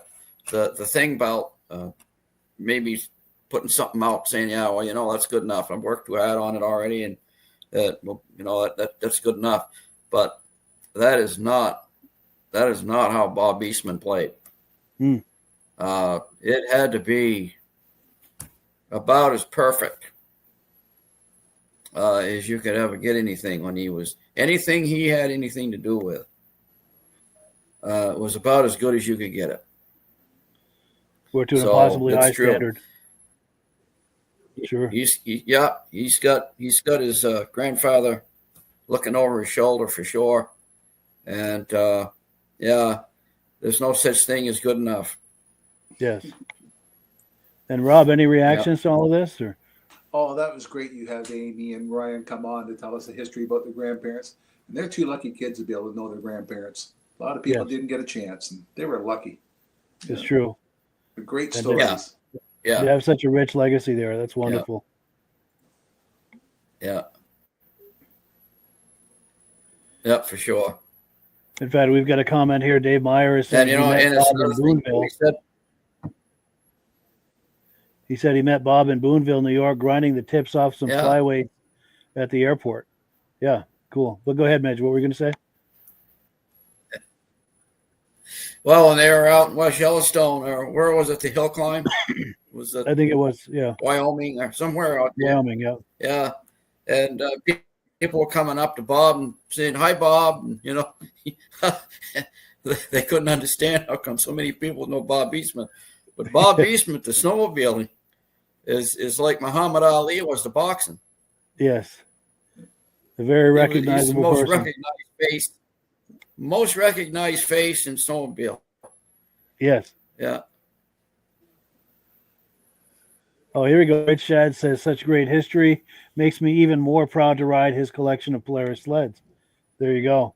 thing about maybe putting something out saying, yeah, well, that's good enough. I've worked too hard on it already, and that's good enough. But that is not how Bob Eastman played. It had to be about as perfect as you could ever get anything when anything he had anything to do with. It was about as good as you could get it. We're to an impossibly high true. standard. Sure. He's got his grandfather looking over his shoulder for sure. And there's no such thing as good enough. Yes. And Rob, any reactions to all of this? Or? Oh, that was great. You had Amy and Ryan come on to tell us the history about their grandparents. And they're two lucky kids to be able to know their grandparents. A lot of people didn't get a chance, and they were lucky. It's true. Great stories. Yeah. You have such a rich legacy there. That's wonderful. Yeah. Yeah, for sure. In fact, we've got a comment here. Dave Meyer is saying he said he met Bob in Boonville, New York, grinding the tips off some flyweight at the airport. Yeah, cool. But go ahead, Midge. What were you going to say? Well, and they were out in West Yellowstone, or where was it? The hill climb? Was it? I think it was, Wyoming or somewhere out there. Wyoming, yeah. Yeah, and people were coming up to Bob and saying, "Hi, Bob." And, they couldn't understand how come so many people know Bob Eastman. But Bob Eastman, the snowmobiling, is like Muhammad Ali was the boxing. Yes, a very recognizable he's the person. Most recognized face in snowmobile. Yes. Yeah. Oh, here we go. Rich Shad says, such great history. Makes me even more proud to ride his collection of Polaris sleds. There you go.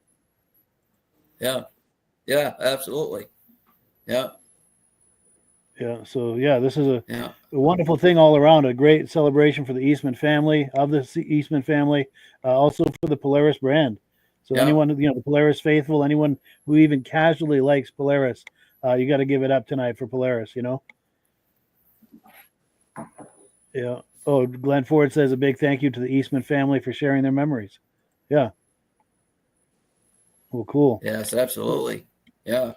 Yeah. Yeah, absolutely. Yeah. Yeah. So, this is a wonderful thing all around. A great celebration for the Eastman family, also for the Polaris brand. So anyone, the Polaris faithful, anyone who even casually likes Polaris, you got to give it up tonight for Polaris, Yeah. Oh, Glenn Ford says a big thank you to the Eastman family for sharing their memories. Yeah. Well, cool. Yes, absolutely. Yeah.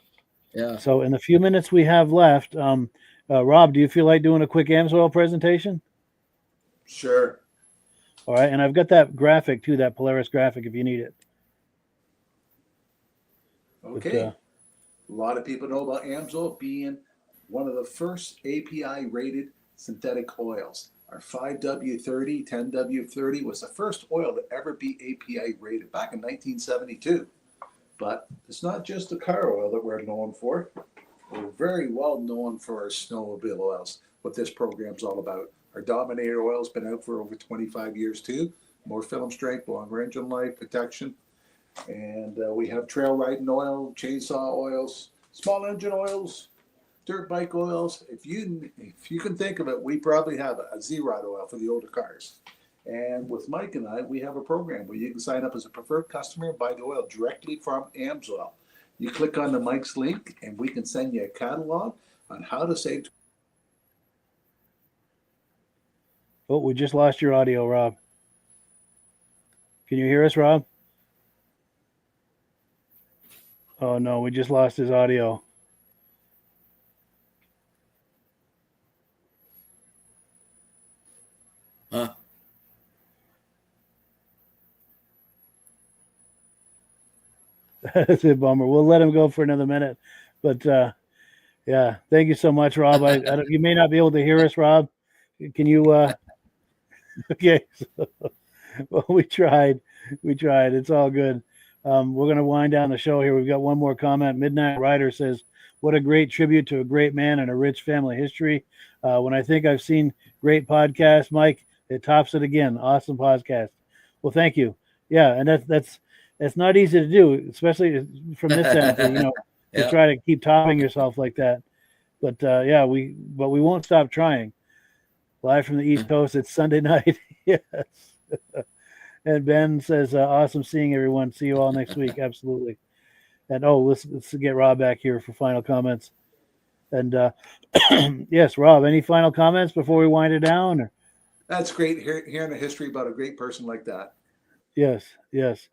Yeah. So in the few minutes we have left, Rob, do you feel like doing a quick AMSOIL presentation? Sure. All right. And I've got that graphic too, that Polaris graphic if you need it. Okay. A lot of people know about AMSOIL being one of the first API-rated synthetic oils. Our 5W30, 10W30 was the first oil to ever be API-rated back in 1972. But it's not just the car oil that we're known for. We're very well known for our snowmobile oils, what this program's all about. Our Dominator oil's been out for over 25 years too. More film strength, longer engine life, protection. And we have trail riding oil, chainsaw oils, small engine oils, dirt bike oils. If you can think of it, we probably have a Z-Rod oil for the older cars. And with Mike and I, we have a program where you can sign up as a preferred customer and buy the oil directly from AMSOIL. You click on the Mike's link, and we can send you a catalog on how to save. Oh, we just lost your audio, Rob. Can you hear us, Rob? Oh, no, we just lost his audio. Huh. That's a bummer. We'll let him go for another minute. But, thank you so much, Rob. You may not be able to hear us, Rob. Can you Okay. So, well, we tried. We tried. It's all good. We're going to wind down the show here. We've got one more comment. Midnight Rider says, "What a great tribute to a great man and a rich family history. When I think I've seen great podcasts, Mike, it tops it again. Awesome podcast." Well, thank you. Yeah, and that's not easy to do, especially from this end. To Yeah. try to keep topping yourself like that. But yeah, we won't stop trying. Live from the East Coast, it's Sunday night. Yes. And Ben says, "Awesome seeing everyone. See you all next week." Absolutely. And let's get Rob back here for final comments. And yes, Rob, any final comments before we wind it down? Or? That's great hearing a history about a great person like that. Yes, yes.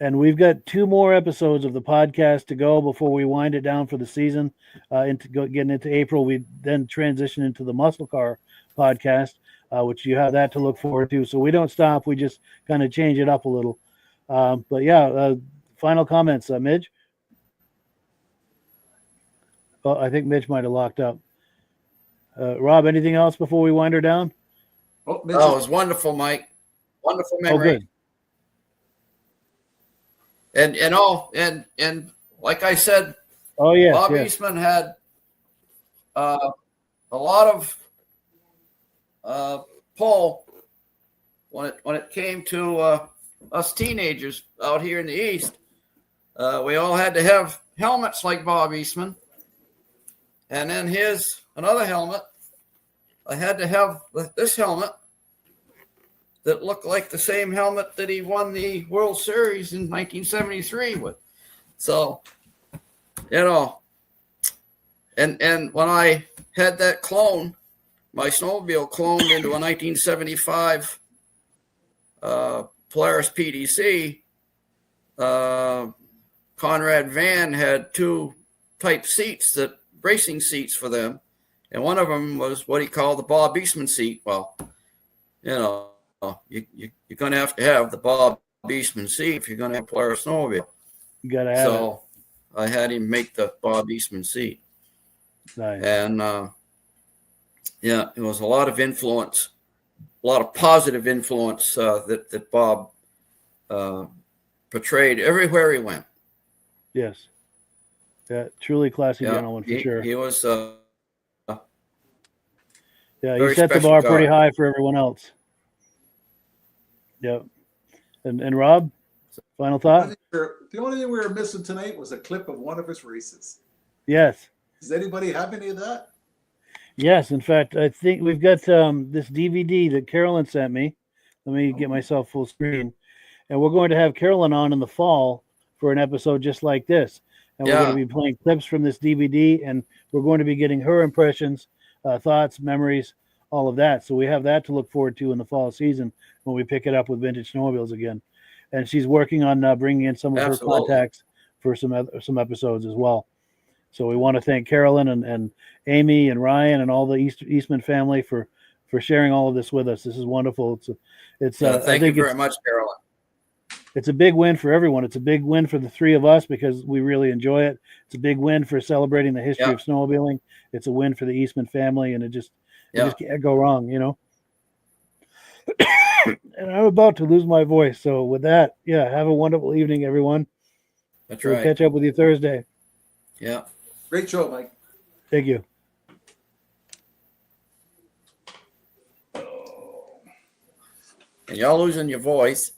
And we've got 2 more episodes of the podcast to go before we wind it down for the season. Getting into April, we then transition into the Muscle Car podcast, which you have that to look forward to. So we don't stop. We just kind of change it up a little. But yeah, final comments, Midge. Oh, I think Midge might have locked up. Rob, anything else before we wind her down? Oh, it was wonderful, Mike. Wonderful memory. Oh, good. And like I said, yes, Bob yes. Eastman had a lot of pull when it came to us teenagers out here in the East. We all had to have helmets like Bob Eastman, and then here's another helmet. I had to have this helmet that looked like the same helmet that he won the World Series in 1973 with. So, and when I had that clone, my snowmobile cloned into a 1975 Polaris PDC, Conrad Van had 2 type seats, racing seats for them. And one of them was what he called the Bob Eastman seat. Well, you're going to have the Bob Eastman seat if you're going to have Polaris snowmobile. You got to have it. I had him make the Bob Eastman seat. Nice. And it was a lot of influence, a lot of positive influence that Bob portrayed everywhere he went. Yes. Yeah, truly classy gentleman for sure. He was he set the bar pretty high for everyone else. Yep. And Rob, final thought? The only thing we were missing tonight was a clip of one of his races. Yes. Does anybody have any of that? Yes. In fact, I think we've got this DVD that Carolyn sent me. Let me get myself full screen. And we're going to have Carolyn on in the fall for an episode just like this. And we're going to be playing clips from this DVD, and we're going to be getting her impressions, thoughts, memories, all of that. So we have that to look forward to in the fall season when we pick it up with Vintage Snowmobiles again. And she's working on bringing in some of her contacts for some episodes as well. So we want to thank Carolyn and Amy and Ryan and all the Eastman family for sharing all of this with us. This is wonderful. Thank you very much, Carolyn. It's a big win for everyone. It's a big win for the 3 of us because we really enjoy it. It's a big win for celebrating the history of snowmobiling. It's a win for the Eastman family, and it just can't go wrong, And I'm about to lose my voice. So with that, have a wonderful evening, everyone. That's right. We'll catch up with you Thursday. Yeah. Great show, Mike. Thank you. And y'all losing your voice.